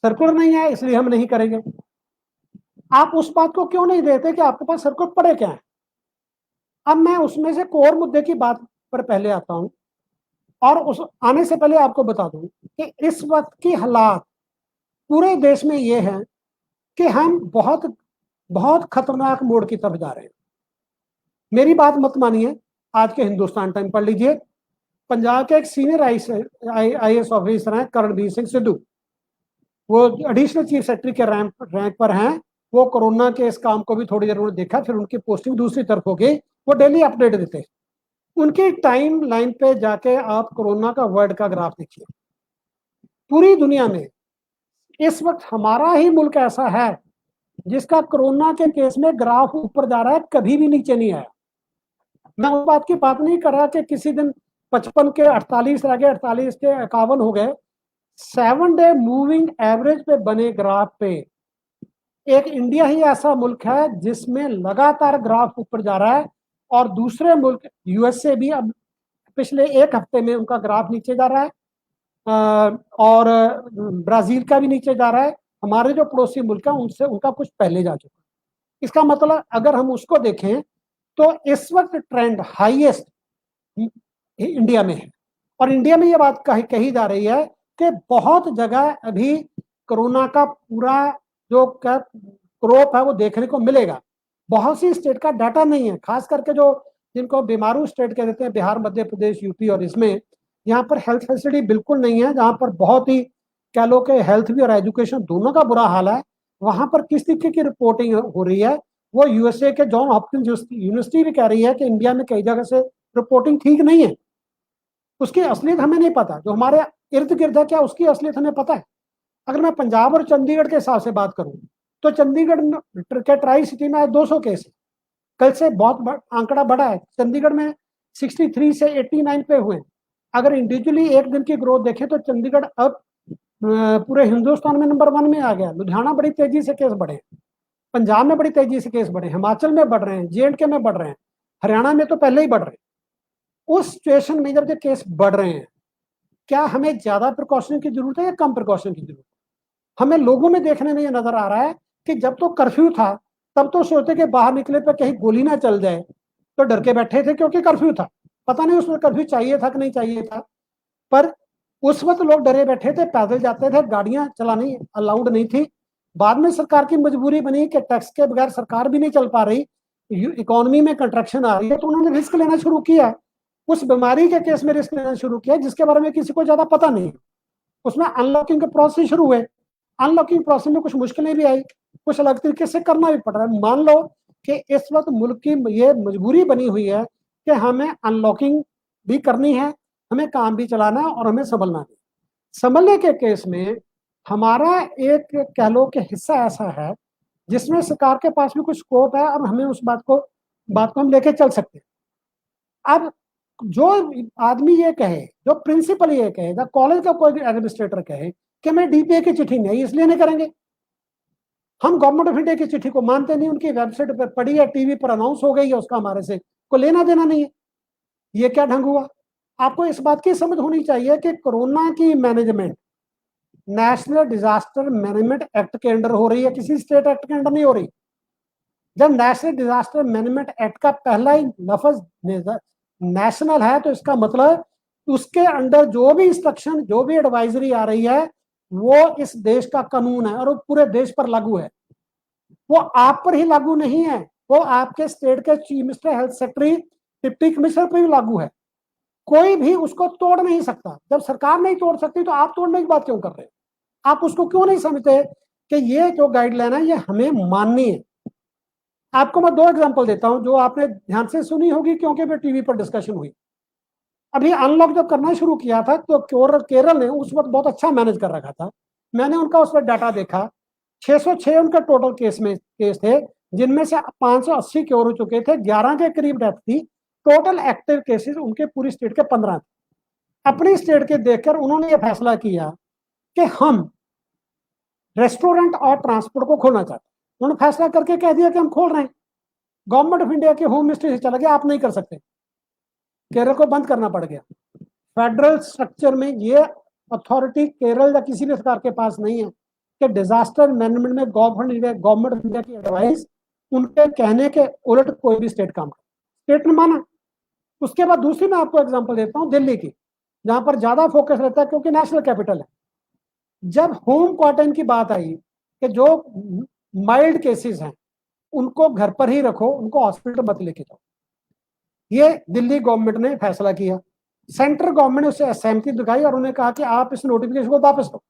सर्कुलर नहीं आया इसलिए हम नहीं करेंगे। आप उस बात को क्यों नहीं देते कि आपके पास सर्कुलर पड़े क्या है? अब मैं उसमें से कोर मुद्दे की बात पर पहले आता हूं, और उस आने से पहले आपको बता दूं कि इस वक्त की हालात पूरे देश में ये है कि हम बहुत बहुत खतरनाक मोड़ की तरफ जा रहे हैं। मेरी बात मत मानिए, आज के हिंदुस्तान टाइम पढ़ लीजिए। पंजाब के एक सीनियर आईएएस ऑफिसर हैं करणबीर सिंह सिद्धू, वो एडिशनल चीफ सेक्रेटरी के रैंक पर हैं। वो कोरोना के इस काम को भी थोड़ी देर उन्होंने देखा, फिर उनकी पोस्टिंग दूसरी तरफ हो गई। वो डेली अपडेट देते हैं। उनकी टाइम लाइन पे जाके आप कोरोना का वर्ल्ड का ग्राफ देखिए। पूरी दुनिया में इस वक्त हमारा ही मुल्क ऐसा है जिसका कोरोना के केस में ग्राफ ऊपर जा रहा है, कभी भी नीचे नहीं आया। मैं उस बात की बात नहीं कर रहा कि किसी दिन 55 के 48 रह गए, 48 के 51 हो गए। 7 डे मूविंग एवरेज पे बने ग्राफ पे एक इंडिया ही ऐसा मुल्क है जिसमें लगातार ग्राफ ऊपर जा रहा है। और दूसरे मुल्क यूएसए भी अब पिछले एक हफ्ते में उनका ग्राफ नीचे जा रहा है, और ब्राजील का भी नीचे जा रहा है। हमारे जो पड़ोसी मुल्क है उनसे उनका कुछ पहले जा चुका है। इसका मतलब अगर हम उसको देखें तो इस वक्त ट्रेंड हाईएस्ट इंडिया में है। और इंडिया में ये बात कही जा रही है कि बहुत जगह अभी कोरोना का पूरा जो क्रोप है वो देखने को मिलेगा। बहुत सी स्टेट का डाटा नहीं है, खास करके जो जिनको बीमारू स्टेट कह देते हैं, बिहार, मध्य प्रदेश, यूपी, और इसमें यहाँ पर हेल्थ फैसिलिटी बिल्कुल नहीं है। जहाँ पर बहुत ही कह लो कि हेल्थ भी और एजुकेशन दोनों का बुरा हाल है। वहां पर किस तरीके की रिपोर्टिंग हो रही है, वो यूएसए के जॉन हॉपकिंस यूनिवर्सिटी भी कह रही है कि इंडिया में कई जगह से रिपोर्टिंग ठीक नहीं है। उसकी असलियत हमें नहीं पता, जो हमारे इर्द गिर्द है क्या उसकी असलियत हमें पता है? अगर मैं पंजाब और चंडीगढ़ के हिसाब से बात करूं तो चंडीगढ़ के ट्राई सिटी में 200 केस है। कल से बहुत आंकड़ा बढ़ा है। चंडीगढ़ में 63 से 89 पे हुए। अगर इंडिविजुअली एक दिन की ग्रोथ देखें तो चंडीगढ़ अब पूरे हिंदुस्तान में नंबर 1 में आ गया। लुधियाना बड़ी तेजी से केस बढ़े, पंजाब में बड़ी तेजी से केस बढ़े, हिमाचल में बढ़ रहे हैं, JNK में बढ़ रहे हैं, हरियाणा में तो पहले ही बढ़ रहे हैं। उस सिचुएशन में जब केस बढ़ रहे हैं, क्या हमें ज्यादा प्रिकॉशन की जरूरत है या कम प्रिकॉशन की जरूरत है? हमें लोगों में देखने में ये नजर आ रहा है कि जब तो कर्फ्यू था तब तो सोचते कि बाहर निकले पे कहीं गोली ना चल जाए, तो डर के बैठे थे क्योंकि कर्फ्यू था। पता नहीं उसमें कर्फ्यू चाहिए था कि नहीं चाहिए था, पर उस वक्त लोग डरे बैठे थे, पैदल जाते थे, गाड़ियां चलानी अलाउड नहीं थी। बाद में सरकार की मजबूरी बनी कि टैक्स के बगैर सरकार भी नहीं चल पा रही, इकोनॉमी में कंट्रैक्शन आ रही है, तो उन्होंने रिस्क लेना शुरू किया। उस बीमारी के केस में रिस्क लेना शुरू किया जिसके बारे में किसी को ज्यादा पता नहीं। उसमें अनलॉकिंग के प्रोसेस शुरू हुए, अनलॉकिंग प्रोसेस में कुछ मुश्किलें भी आई, कुछ अलग तरीके से करना भी पड़ रहा है। मान लो कि इस वक्त मुल्क की ये मजबूरी बनी हुई है कि हमें अनलॉकिंग भी करनी है, हमें काम भी चलाना है और हमें संभलना है। संभलने के केस में हमारा एक कह लो कि हिस्सा ऐसा है जिसमें सरकार के पास भी कुछ स्कोप है और हमें उस बात को हम लेके चल सकते हैं। अब जो आदमी ये कहे, जो प्रिंसिपल ये कहे, या कॉलेज का कोई एडमिनिस्ट्रेटर कहे कि मैं DPA की चिट्ठी नहीं इसलिए नहीं करेंगे, हम गवर्नमेंट ऑफ इंडिया की चिट्ठी को मानते नहीं, उनकी वेबसाइट पर पढ़ी है, टीवी पर अनाउंस हो गई है, उसका हमारे से कोई लेना देना नहीं है, ये क्या ढंग हुआ? आपको इस बात की समझ होनी चाहिए कि कोरोना की management national disaster management act के अंडर हो रही है, किसी स्टेट एक्ट के अंडर नहीं हो रही। जब नेशनल डिजास्टर मैनेजमेंट एक्ट का पहला ही लफ्ज नेशनल है तो इसका मतलब उसके अंडर जो भी इंस्ट्रक्शन, जो भी एडवाइजरी आ रही है वो इस देश का कानून है और वो पूरे देश पर लागू है। वो आप पर ही लागू नहीं है, वो आपके स्टेट के chief minister, health secretary, deputy commissioner पर भी लागू है। कोई भी उसको तोड़ नहीं सकता। जब सरकार नहीं तोड़ सकती तो आप तोड़ने की बात क्यों कर रहे हैं? आप उसको क्यों नहीं समझते कि ये जो गाइडलाइन है ये हमें माननी है? आपको मैं 2 एग्जांपल देता हूं जो आपने ध्यान से सुनी होगी क्योंकि फिर टीवी पर डिस्कशन हुई। अभी अनलॉक जब करना शुरू किया था तो केरल ने उस वक्त बहुत अच्छा मैनेज कर रखा था। मैंने उनका उस वक्त डाटा देखा, 606 उनका टोटल केस थे, जिनमें से 580 क्योर हो चुके थे, 11 के करीब डेथ थी। टोटल एक्टिव केसेस उनके पूरी स्टेट के 15 थे। अपनी स्टेट के देखकर उन्होंने ये फैसला किया कि हम रेस्टोरेंट और ट्रांसपोर्ट को खोलना चाहते हैं। उन्होंने फैसला करके कह दिया कि हम खोल रहे हैं। गवर्नमेंट ऑफ इंडिया के होम मिनिस्ट्री से चला गया, आप नहीं कर सकते, केरल को बंद करना पड़ गया। फेडरल स्ट्रक्चर में ये अथॉरिटी केरल या किसी भी सरकार के पास नहीं है कि डिजास्टर मैनेजमेंट में गवर्नमेंट ऑफ इंडिया की एडवाइस उनके कहने के उलट कोई भी स्टेट काम करे। स्टेट ने माना। उसके बाद दूसरी मैं आपको एग्जांपल देता हूं दिल्ली की, जहां पर ज्यादा फोकस रहता है क्योंकि नेशनल कैपिटल है। जब होम क्वारंटाइन की बात आई कि जो माइल्ड केसेस हैं उनको घर पर ही रखो, उनको हॉस्पिटल मत लेके जाओ, ये दिल्ली गवर्नमेंट ने फैसला किया। सेंट्रल गवर्नमेंट ने उससे सहमति दिखाई और उन्हें कहा कि आप इस नोटिफिकेशन को वापस दो।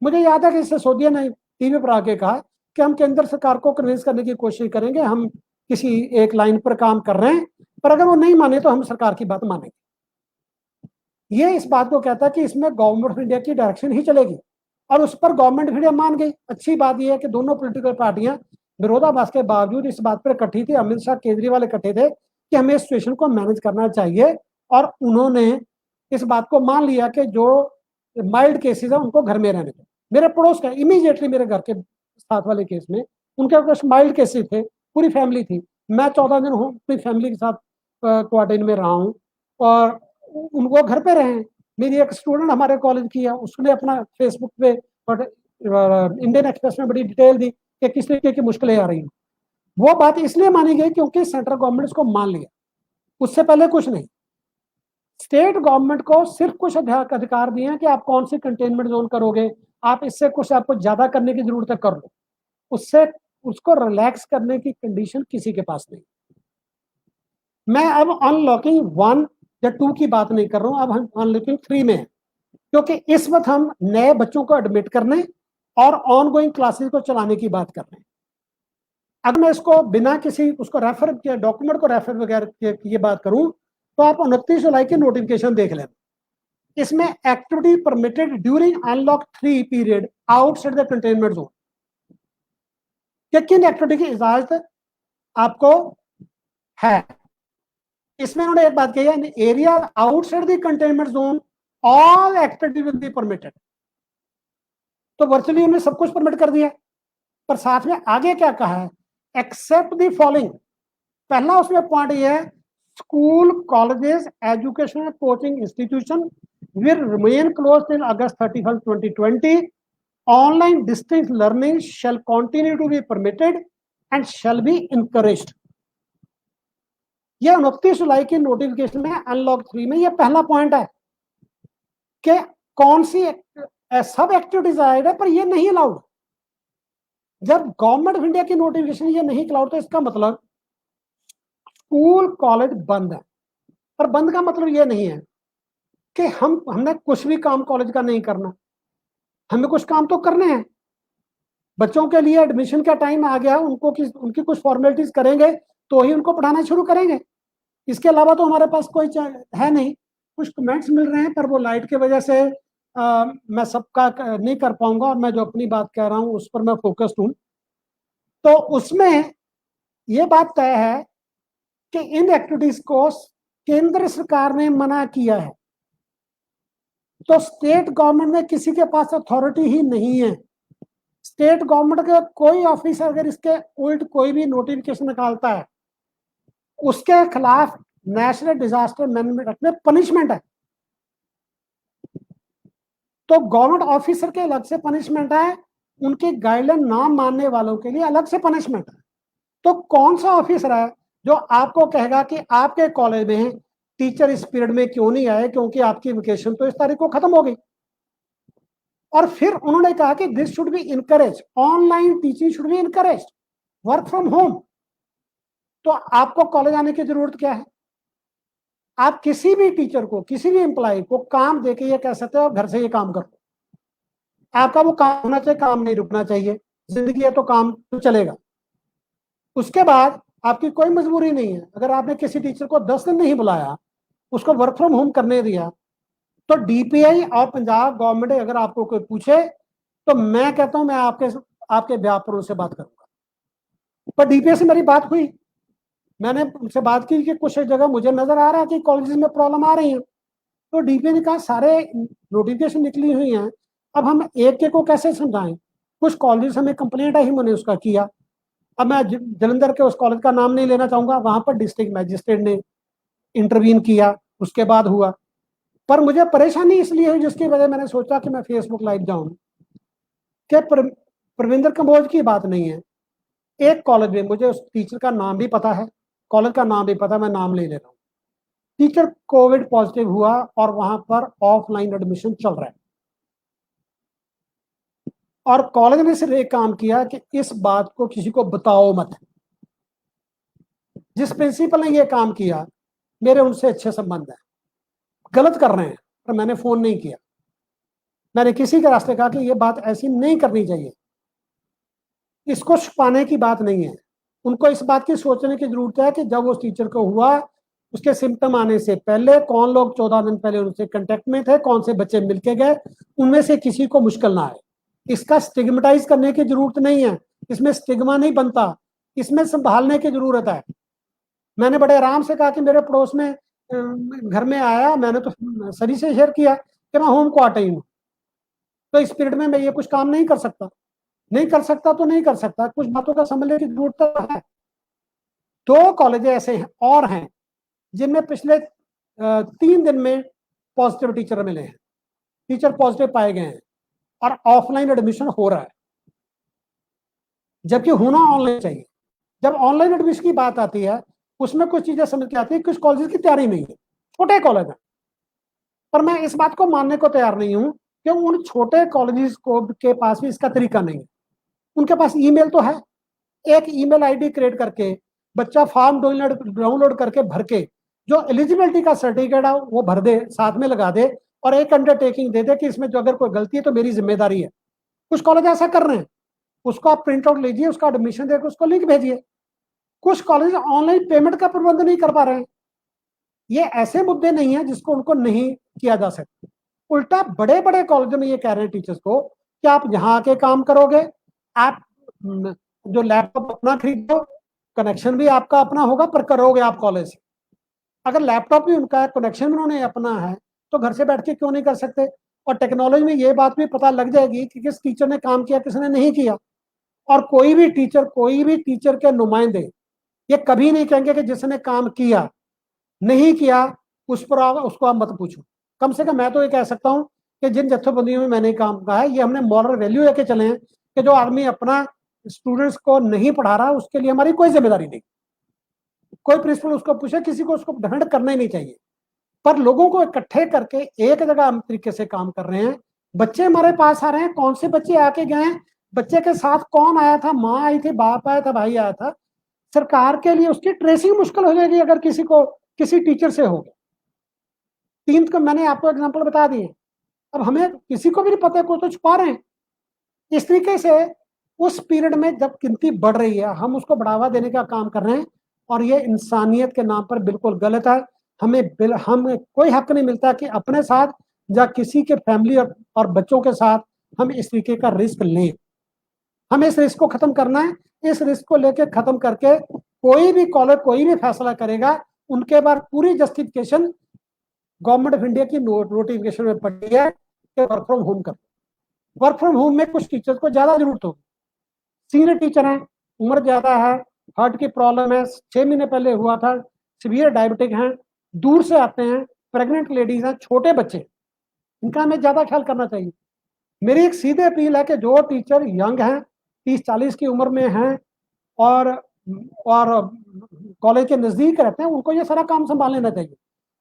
मुझे याद है कि सिसोदिया ने टीवी पर आके कहा कि हम केंद्र सरकार को कन्विंस करने की कोशिश करेंगे, हम किसी एक लाइन पर काम कर रहे हैं, पर अगर वो नहीं माने तो हम सरकार की बात मानेंगे। ये इस बात को कहता है कि इसमें गवर्नमेंट ऑफ इंडिया की डायरेक्शन ही चलेगी और उस पर गवर्नमेंट ऑफ इंडिया मान गई। अच्छी बात यह है कि दोनों पॉलिटिकल पार्टियां विरोधाभास के बावजूद इस बात पर इकट्ठी थी। अमित शाह, केजरीवाल इकट्ठे थे कि हमें इस सिचुएशन को मैनेज करना चाहिए और उन्होंने इस बात को मान लिया कि जो माइल्ड केसेस है उनको घर में रहने दो। मेरे पड़ोस का इमीडिएटली मेरे घर के साथ वाले केस में उनके कुछ माइल्ड केसेस थे, पूरी फैमिली थी। मैं 14 दिन अपनी फैमिली के साथ क्वारंटाइन में रहा हूँ और उनको घर पे रहे। मेरी एक स्टूडेंट हमारे कॉलेज की है, उसने अपना फेसबुक पे और इंडियन एक्सप्रेस में बड़ी डिटेल दी कि किस तरीके की मुश्किलें आ रही हैं। वो बात इसलिए मानी गई क्योंकि सेंट्रल गवर्नमेंट इसको मान लिया, उससे पहले कुछ नहीं। स्टेट गवर्नमेंट को सिर्फ कुछ अधिकार दिए हैं कि आप कौन सी कंटेनमेंट जोन करोगे, आप इससे कुछ आपको ज्यादा करने की जरूरत है कर लो, उससे उसको रिलैक्स करने की कंडीशन किसी के पास नहीं। मैं अब अनलॉकिंग 1 या 2 की बात नहीं कर रहा हूं, अब हम अनलॉकिंग 3 में है, क्योंकि इस वक्त हम नए बच्चों को एडमिट करने और ऑनगोइंग क्लासेस को चलाने की बात कर रहे हैं। अगर मैं इसको बिना किसी उसको रेफर किया डॉक्यूमेंट को रेफर वगैरह की बात करूं तो आप 29 जुलाई की नोटिफिकेशन देख लें। इसमें activity permitted during unlock 3 period outside the containment zone, किन एक्टिविटी की इजाजत आपको है। इसमें उन्होंने एक बात कही है, area outside the containment zone all activity will be permitted. तो वर्चुअली उन्होंने सब कुछ परमिट कर दिया, पर साथ में आगे क्या कहा है, एक्सेप्ट द फॉलोइंग। पहला उसमें पॉइंट ये है, school, colleges, educational coaching institution will remain close till August 31, 2020। Online distance learning shall continue to be permitted and shall be encouraged. यह 29 जुलाई की नोटिफिकेशन में अनलॉक 3 में यह पहला पॉइंट है कि कौन सी सब एक्टिविटीज ऐड है, पर ये नहीं अलाउड। जब गवर्नमेंट ऑफ इंडिया की नोटिफिकेशन ये नहीं अलाउड, तो इसका मतलब स्कूल कॉलेज बंद है। पर बंद का मतलब ये नहीं है कि हमने कुछ भी काम कॉलेज का नहीं करना, हमें कुछ काम तो करने हैं। बच्चों के लिए एडमिशन का टाइम आ गया, उनकी कुछ फॉर्मेलिटीज करेंगे तो ही उनको पढ़ाना शुरू करेंगे। इसके अलावा तो हमारे पास कोई है नहीं। कुछ कमेंट्स मिल रहे हैं, पर वो लाइट की वजह से मैं सबका नहीं कर पाऊंगा, और मैं जो अपनी बात कह रहा हूं उस पर मैं फोकस्ड हूं। तो उसमें ये बात तय है कि इन एक्टिविटीज को केंद्र सरकार ने मना किया है, तो स्टेट गवर्नमेंट में किसी के पास अथॉरिटी ही नहीं है। स्टेट गवर्नमेंट का कोई ऑफिसर अगर इसके उल्ट कोई भी नोटिफिकेशन निकालता है, उसके खिलाफ नेशनल डिजास्टर मैनेजमेंट एक्ट में पनिशमेंट है। तो गवर्नमेंट ऑफिसर के अलग से पनिशमेंट है, उनके गाइडलाइन ना मानने वालों के लिए अलग से पनिशमेंट है। तो कौन सा ऑफिसर है जो आपको कहेगा कि आपके कॉलेज में टीचर इस पीरियड में क्यों नहीं आए, क्योंकि आपकी वेकेशन तो इस तारीख को खत्म हो गई। और फिर उन्होंने कहा कि this should be encourage, online teaching should be encourage, work from home. तो आपको कॉलेज आने की जरूरत क्या है? आप किसी भी टीचर को, किसी भी एम्प्लॉय को काम देके ये कह सकते हो घर से ये काम करो। आपका वो काम होना चाहिए, काम नहीं रुकना चाहिए। जिंदगी है तो काम तो चलेगा। उसके बाद आपकी कोई मजबूरी नहीं है। अगर आपने किसी टीचर को 10 दिन नहीं बुलाया, उसको वर्क फ्रॉम होम करने दिया, तो डीपीआई और पंजाब गवर्नमेंट अगर आपको कोई पूछे, तो मैं कहता हूं मैं आपके व्यापारों से बात करूंगा। पर डीपीआई से मेरी बात हुई, मैंने उनसे बात की कि कुछ जगह मुझे नजर आ रहा है कि कॉलेजेस में प्रॉब्लम आ रही है। तो डीपीआई ने कहा सारे नोटिफिकेशन निकली हुई हैं, अब हम एक को कैसे समझाएं। कुछ कॉलेज हमें कंप्लेंट आई, मैंने उसका किया। अब मैं जलंधर के उस कॉलेज का नाम नहीं लेना चाहूंगा, वहां पर डिस्ट्रिक्ट मैजिस्ट्रेट ने इंटरवीन किया, उसके बाद हुआ। पर मुझे परेशानी इसलिए हुई जिसकी वजह मैंने सोचा कि मैं फेसबुक लाइव जाऊं कि प्रविंदर कंबोज की बात नहीं है। एक कॉलेज में मुझे उस टीचर का नाम भी पता है, कॉलेज का नाम भी पता, मैं नाम ले रहा हूँ। टीचर कोविड पॉजिटिव हुआ और वहां पर ऑफलाइन एडमिशन चल रहा है। और कॉलेज ने सिर्फ एक काम किया कि इस बात को किसी को बताओ मत। जिस प्रिंसिपल ने ये काम किया, मेरे उनसे अच्छे संबंध है, गलत कर रहे हैं, पर मैंने फोन नहीं किया। मैंने किसी के रास्ते कहा कि ये बात ऐसी नहीं करनी चाहिए, इसको छुपाने की बात नहीं है। उनको इस बात की सोचने की जरूरत है कि जब उस टीचर को हुआ, उसके सिम्टम आने से पहले कौन लोग 14 दिन पहले उनसे कांटेक्ट में थे, कौन से बच्चे मिलके गए, उनमें से किसी को मुश्किल ना आए। इसका स्टिग्मेटाइज करने की जरूरत नहीं है, इसमें स्टिग्मा नहीं बनता, इसमें संभालने की जरूरत है। मैंने बड़े आराम से कहा कि मेरे पड़ोस में घर में आया, मैंने तो सभी से शेयर किया कि मैं होम क्वारंटाइन हूँ, तो इस पीरियड में मैं ये कुछ काम नहीं कर सकता। नहीं कर सकता तो नहीं कर सकता, कुछ बातों का समझने की जरूरत तो है। 2 कॉलेज ऐसे हैं और हैं जिनमें पिछले 3 दिन में पॉजिटिव टीचर मिले हैं, टीचर पॉजिटिव पाए गए हैं, और ऑफलाइन एडमिशन हो रहा है, जबकि होना ऑनलाइन चाहिए। जब ऑनलाइन एडमिशन की बात आती है, उसमें कुछ चीजें समझ के आती है, कुछ कॉलेज की तैयारी नहीं है, छोटे कॉलेज है। पर मैं इस बात को मानने को तैयार नहीं हूं कि उन छोटे कॉलेजेस को के पास भी इसका तरीका नहीं है। उनके पास ईमेल तो है, एक ईमेल आईडी क्रिएट करके बच्चा फॉर्म डाउनलोड करके भर के जो एलिजिबिलिटी का सर्टिफिकेट है वो भर दे, साथ में लगा दे, और एक अंडरटेकिंग दे दे कि इसमें जो अगर कोई गलती है तो मेरी जिम्मेदारी है। कुछ कॉलेज ऐसा कर रहे हैं, उसको आप प्रिंट आउट लीजिए, उसका एडमिशन देकर उसको लिंक भेजिए। कुछ कॉलेज ऑनलाइन पेमेंट का प्रबंध नहीं कर पा रहे हैं। ये ऐसे मुद्दे नहीं है जिसको उनको नहीं किया जा सकता। उल्टा बड़े बड़े कॉलेजों में ये कह रहे हैं टीचर्स को कि आप यहाँ आके काम करोगे, आप जो लैपटॉप अपना खरीदो, कनेक्शन भी आपका अपना होगा, पर करोगे आप कॉलेज से। अगर लैपटॉप भी उनका है, कनेक्शन भी उन्होंने अपना है, तो घर से बैठ के क्यों नहीं कर सकते? और टेक्नोलॉजी में ये बात भी पता लग जाएगी कि किस टीचर ने काम किया, किसने नहीं किया। और कोई भी टीचर के नुमाइंदे ये कभी नहीं कहेंगे कि जिसने काम किया नहीं किया उस पर उसको आप मत पूछो। कम से कम मैं तो ये कह सकता हूं कि जिन जत्थेबंदियों में मैंने काम कहा है, ये हमने मॉरल वैल्यू लेके चले हैं कि जो आदमी अपना स्टूडेंट्स को नहीं पढ़ा रहा उसके लिए हमारी कोई जिम्मेदारी नहीं। कोई प्रिंसिपल उसको पूछे, किसी को उसको दंड करना ही नहीं चाहिए। पर लोगों को इकट्ठे करके एक जगह हम तरीके से काम कर रहे हैं। बच्चे हमारे पास आ रहे हैं, कौन से बच्चे आके गए, बच्चे के साथ कौन आया था, माँ आई थी, बाप आया था, भाई आया था। सरकार के लिए उसकी ट्रेसिंग मुश्किल हो जाएगी अगर किसी को किसी टीचर से हो गया। 3 को मैंने आपको एग्जाम्पल बता दिए। अब हमें किसी को भी नहीं पता, कोई तो छुपा रहे हैं। इस तरीके से उस पीरियड में जब गिनती बढ़ रही है, हम उसको बढ़ावा देने का काम कर रहे हैं, और ये इंसानियत के नाम पर बिल्कुल गलत है। हमें कोई हक नहीं मिलता कि अपने साथ या किसी के फैमिली और बच्चों के साथ हम इस तरीके का रिस्क लें। हमें इस रिस्क को खत्म करना है। इस रिस्क को लेकर खत्म करके कोई भी कॉलेज कोई भी फैसला करेगा, उनके बाद पूरी जस्टिफिकेशन गवर्नमेंट ऑफ इंडिया की नोटिफिकेशन में पड़ी है कि वर्क फ्रॉम होम कर। वर्क फ्रॉम होम में कुछ टीचर्स को ज्यादा जरूरत होगी। सीनियर टीचर हैं, उम्र ज्यादा है, हार्ट की प्रॉब्लम है, 6 महीने पहले हुआ था, सीवियर डायबिटिक हैं, दूर से आते हैं, प्रेग्नेंट लेडीज हैं, छोटे बच्चे, इनका हमें ज्यादा ख्याल करना चाहिए। मेरी एक सीधे अपील है कि जो टीचर यंग हैं, 30-40 की उम्र में हैं और कॉलेज के नजदीक रहते हैं, उनको ये सारा काम संभाल लेना चाहिए।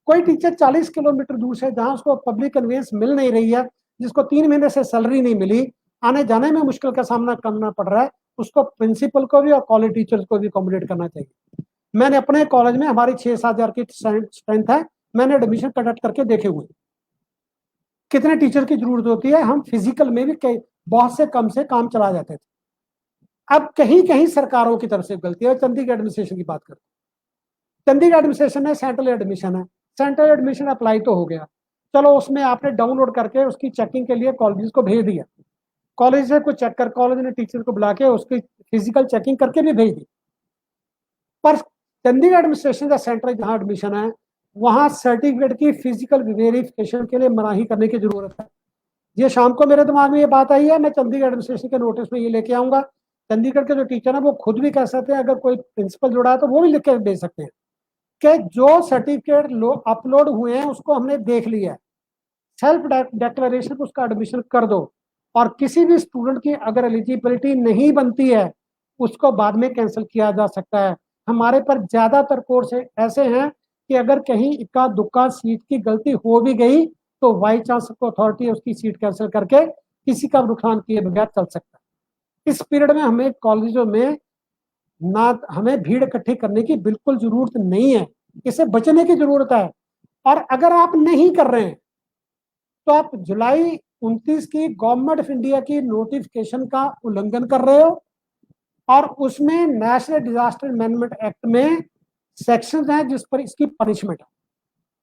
कोई टीचर 40 किलोमीटर दूर से, जहां उसको पब्लिक कन्वेंस मिल नहीं रही है, जिसको 3 महीने से सैलरी नहीं मिली, आने जाने में मुश्किल का सामना करना पड़ रहा है, उसको प्रिंसिपल को भी और कॉलेज टीचर्स को भी अकोमोडेट करना चाहिए। मैंने अपने कॉलेज में, हमारी 6-7 हजार की स्ट्रेंथ है, मैंने एडमिशन कंडक्ट करके देखे हुए कितने टीचर की जरूरत होती है। हम फिजिकल में भी बहुत से कम से काम चला जाते थे। अब कहीं कहीं सरकारों की तरफ से गलती है। चंडीगढ़ एडमिनिस्ट्रेशन की बात करते, चंडीगढ़ एडमिनिस्ट्रेशन है, सेंट्रल एडमिशन है, सेंट्रल एडमिशन अप्लाई तो हो गया, चलो उसमें आपने डाउनलोड करके उसकी चेकिंग के लिए कॉलेज को भेज दिया, कॉलेज से कुछ चेक कर, कॉलेज ने टीचर को बुला के उसकी फिजिकल चेकिंग करके भी भेज दी। पर चंडीगढ़ एडमिनिस्ट्रेशन का सेंटर जहां एडमिशन है, वहां सर्टिफिकेट की फिजिकल वेरिफिकेशन के लिए मनाही करने की जरूरत है। ये शाम को मेरे दिमाग में ये बात आई है, मैं चंडीगढ़ एडमिनिस्ट्रेशन के नोटिस में ये लेके आऊंगा। चंडीगढ़ के जो टीचर है वो खुद भी कह सकते हैं, अगर कोई प्रिंसिपल जुड़ा है तो वो भी लिख के दे सकते हैं कि जो सर्टिफिकेट अपलोड हुए हैं उसको हमने देख लिया है, सेल्फ डेक्लेरेशन उसका एडमिशन कर दो। और किसी भी स्टूडेंट की अगर एलिजिबिलिटी नहीं बनती है, उसको बाद में कैंसिल किया जा सकता है। हमारे पर ज्यादातर कोर्स ऐसे हैं कि अगर कहीं इक्का दुक्का सीट की गलती हो भी गई तो बाई चांस को अथॉरिटी उसकी सीट कैंसिल करके किसी का नुकसान किए बगैर चल सकता है। इस पीरियड में हमें कॉलेजों में ना, हमें भीड़ इकट्ठी करने की बिल्कुल जरूरत नहीं है, इससे बचने की जरूरत है। और अगर आप नहीं कर रहे हैं तो आप जुलाई 29 की गवर्नमेंट ऑफ इंडिया की नोटिफिकेशन का उल्लंघन कर रहे हो। और उसमें नेशनल डिजास्टर मैनेजमेंट एक्ट में सेक्शंस हैं जिस पर इसकी पनिशमेंट है,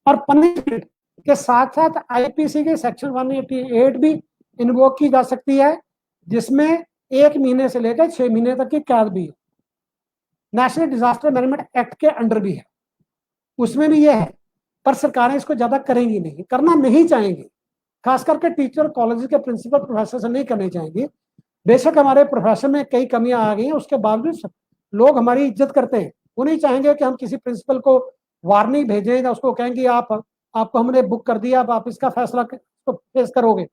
और पनिशमेंट के साथ साथ आईपीसी के सेक्शन 188 भी इन्वोक की जा सकती है, जिसमें 1 महीने से लेकर 6 महीने तक की कैद भी है। नेशनल डिजास्टर मैनेजमेंट एक्ट के अंडर भी है, उसमें भी यह है। पर सरकारें इसको ज्यादा करेंगी नहीं, करना नहीं चाहेंगी, खास करके टीचर, कॉलेज के प्रिंसिपल, प्रोफेसर से नहीं करनी चाहेंगी। बेशक हमारे प्रोफेशन में कई कमियां आ गई हैं, उसके बावजूद लोग हमारी इज्जत करते हैं। वो नहीं चाहेंगे कि हम किसी प्रिंसिपल को वार्निंग भेजें या उसको कहेंगे आपको हमने बुक कर दिया, अब आप इसका फैसला तो फेस करोगे।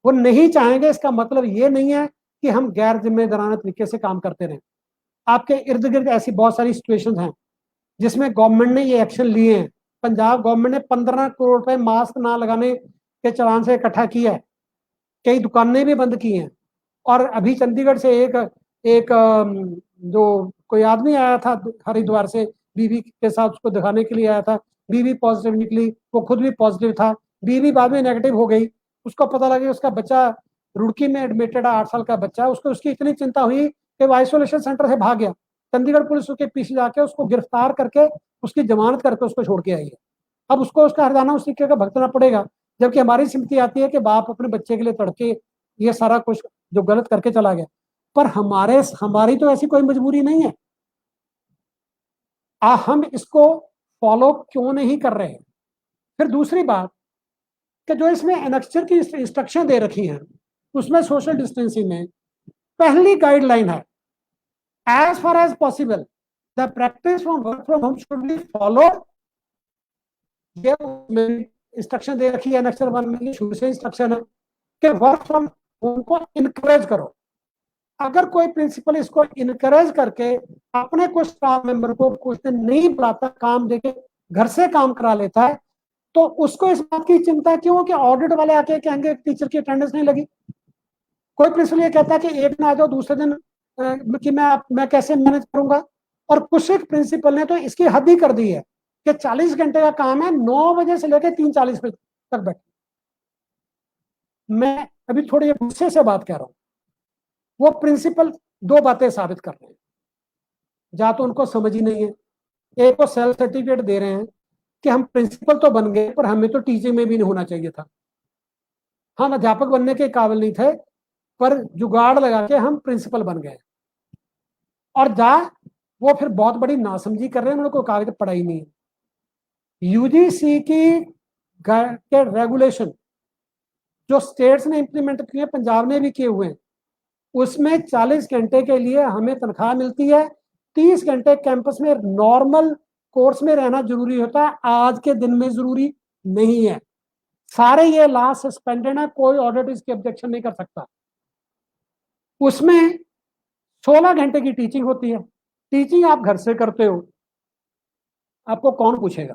वो नहीं चाहेंगे। इसका मतलब ये नहीं है कि हम गैर जिम्मेदाराना तरीके से काम करते रहें। आपके इर्द गिर्द ऐसी बहुत सारी सिचुएशंस हैं जिसमें गवर्नमेंट ने ये एक्शन लिए हैं। पंजाब गवर्नमेंट ने 15 करोड़ रुपए मास्क ना लगाने के चलान से इकट्ठा किया है, कई दुकानें भी बंद की हैं। और अभी चंडीगढ़ से एक जो कोई आदमी आया था हरिद्वार से, बीवी के साथ उसको दिखाने के लिए आया था, बीवी पॉजिटिव निकली, वो खुद भी पॉजिटिव था, बीवी बाद में नेगेटिव हो गई। उसको पता लगा उसका बच्चा रुड़की में एडमिटेड है, 8 साल का बच्चा। उसको उसकी इतनी चिंता हुई कि वो आइसोलेशन सेंटर से भाग गया। चंडीगढ़ पुलिस उसके पीछे जाके उसको गिरफ्तार करके उसकी जमानत करके उसको छोड़ के आई है। अब उसको उसका हरजाना उस तरीके का भुगतना पड़ेगा। जबकि हमारी सिम्पति आती है कि बाप अपने बच्चे के लिए तड़के ये सारा कुछ जो गलत करके चला गया। पर हमारी तो ऐसी कोई मजबूरी नहीं है। हम इसको फॉलो क्यों नहीं कर रहे हैं। फिर दूसरी बात कि जो इसमें एनेक्चर की इंस्ट्रक्शन दे रखी हैं उसमें सोशल डिस्टेंसिंग में पहली गाइडलाइन है, as far as possible the practice from work from home should be followed. ये इंस्ट्रक्शन दे रखी है एनेक्चर 1 में, शुरू से इंस्ट्रक्शन है कि वर्क फ्रॉम होम को इनकरेज करो। अगर कोई प्रिंसिपल इसको इनकरेज करके अपने कुछ स्टाफ मेंबर को कुछ दिन नहीं बुलाता, काम देके घर से काम करा लेता है, तो उसको इस बात की चिंता क्यों कि ऑडिट वाले आके कहेंगे टीचर की अटेंडेंस नहीं लगी। कोई प्रिंसिपल ये कहता है कि एक दिन आ जाओ, दूसरे दिन कि मैं कैसे मैनेज करूंगा। और कुछ एक प्रिंसिपल ने तो इसकी हद ही कर दी है कि 40 घंटे का काम है, 9 बजे से लेकर 3:40 बजे तक बैठे। मैं अभी थोड़ी गुस्से से बात कह रहा हूं। वो प्रिंसिपल दो बातें साबित कर रहे हैं, या तो उनको समझ ही नहीं है, एक को सेल्फ सर्टिफिकेट दे रहे हैं कि हम प्रिंसिपल तो बन गए पर हमें तो टीचिंग में भी नहीं होना चाहिए था, हम अध्यापक बनने के काबिल नहीं थे पर जुगाड़ लगा के हम प्रिंसिपल बन गए। और वो फिर बहुत बड़ी नासमझी कर रहे हैं, उनको कागज पढ़ाई नहीं है। यूजीसी की के रेगुलेशन जो स्टेट्स ने इंप्लीमेंट किए, पंजाब ने भी किए हुए हैं, उसमें 40 घंटे के लिए हमें तनख्वाह मिलती है, 30 घंटे कैंपस में नॉर्मल कोर्स में रहना जरूरी होता है, आज के दिन में जरूरी नहीं है। सारे ये लॉ सस्पेंडेड है, कोई ऑडिट इसकी ऑब्जेक्शन नहीं कर सकता। उसमें 16 घंटे की टीचिंग होती है। टीचिंग आप घर से करते हो, आपको कौन पूछेगा?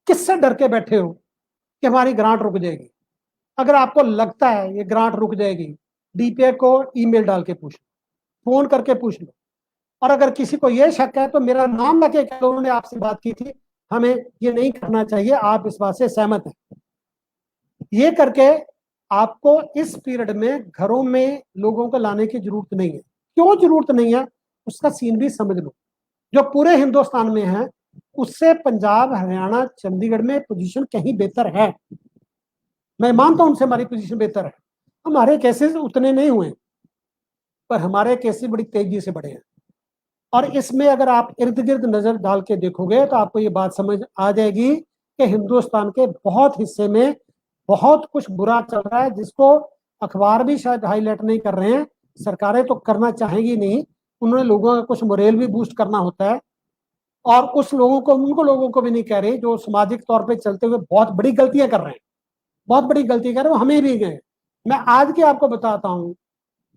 किससे डर के बैठे हो कि हमारी ग्रांट रुक जाएगी? अगर आपको लगता है ये ग्रांट रुक जाएगी, डीपीए को ईमेल डाल के पूछ लो, फोन करके पूछ लो। और अगर किसी को यह शक है तो मेरा नाम लगे कि उन्होंने आपसे बात की थी, हमें ये नहीं करना चाहिए, आप इस बात से सहमत हैं। ये करके आपको इस पीरियड में घरों में लोगों को लाने की जरूरत नहीं है। क्यों जरूरत नहीं है उसका सीन भी समझ लो। जो पूरे हिंदुस्तान में है उससे पंजाब, हरियाणा, चंडीगढ़ में पोजीशन कहीं बेहतर है। मैं मानता हूं उनसे हमारी पोजीशन बेहतर है। हमारे केसेस उतने नहीं हुए पर हमारे केसेस बड़ी तेजी से बढ़े हैं। और इसमें अगर आप इर्द गिर्द नजर डाल के देखोगे तो आपको ये बात समझ आ जाएगी कि हिंदुस्तान के बहुत हिस्से में बहुत कुछ बुरा चल रहा है, जिसको अखबार भी शायद हाईलाइट नहीं कर रहे हैं, सरकारें तो करना चाहेंगी नहीं। उन्होंने लोगों का कुछ मोरल भी बूस्ट करना होता है, और उस लोगों को, उनको लोगों को भी नहीं कह रहे जो सामाजिक तौर पे चलते हुए बहुत बड़ी गलतियां कर रहे हैं, बहुत बड़ी गलती कर रहे हैं, हमें भी गए। मैं आज की आपको बताता हूँ,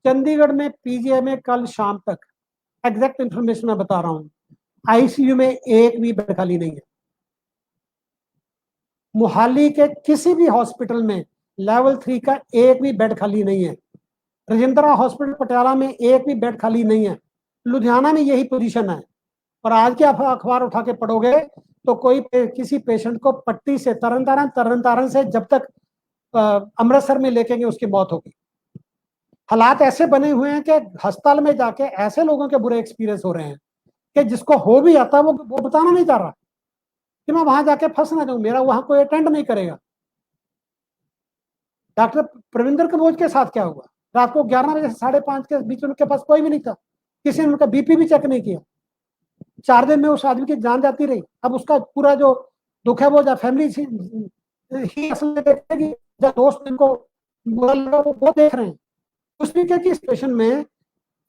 चंडीगढ़ में पीजीआई में कल शाम तक, एग्जैक्ट इंफॉर्मेशन मैं बता रहा हूँ, आईसीयू में एक भी बेड खाली नहीं है। मोहाली के किसी भी हॉस्पिटल में लेवल 3 का एक भी बेड खाली नहीं है। राजेंद्रा हॉस्पिटल पटियाला में एक भी बेड खाली नहीं है। लुधियाना में यही पोजीशन है। और आज के आप अखबार उठा के पढ़ोगे तो कोई किसी पेशेंट को पट्टी से तरन से जब तक अमृतसर में लेके गए उसकी मौत होगी। हालात ऐसे बने हुए हैं कि अस्पताल में जाके ऐसे लोगों के बुरे एक्सपीरियंस हो रहे हैं कि जिसको हो भी आता है वो बताना नहीं चाह रहा कि मैं वहां जाके फंस ना जाऊं, मेरा वहां कोई अटेंड नहीं करेगा। डॉक्टर प्रविंदर कम्बोज के साथ क्या हुआ? रात को 11 बजे से 5:30 के बीच उनके पास कोई भी नहीं था, किसी ने उनका बीपी भी चेक नहीं किया। 4 दिन में उस आदमी की जान जाती रही। अब उसका पूरा जो दुख है वो जा फैमिली ही असल में देखेगी, जब दोस्त इनको बुरा लगा वो देख रहे हैं। उस तरीके की सिचुएशन में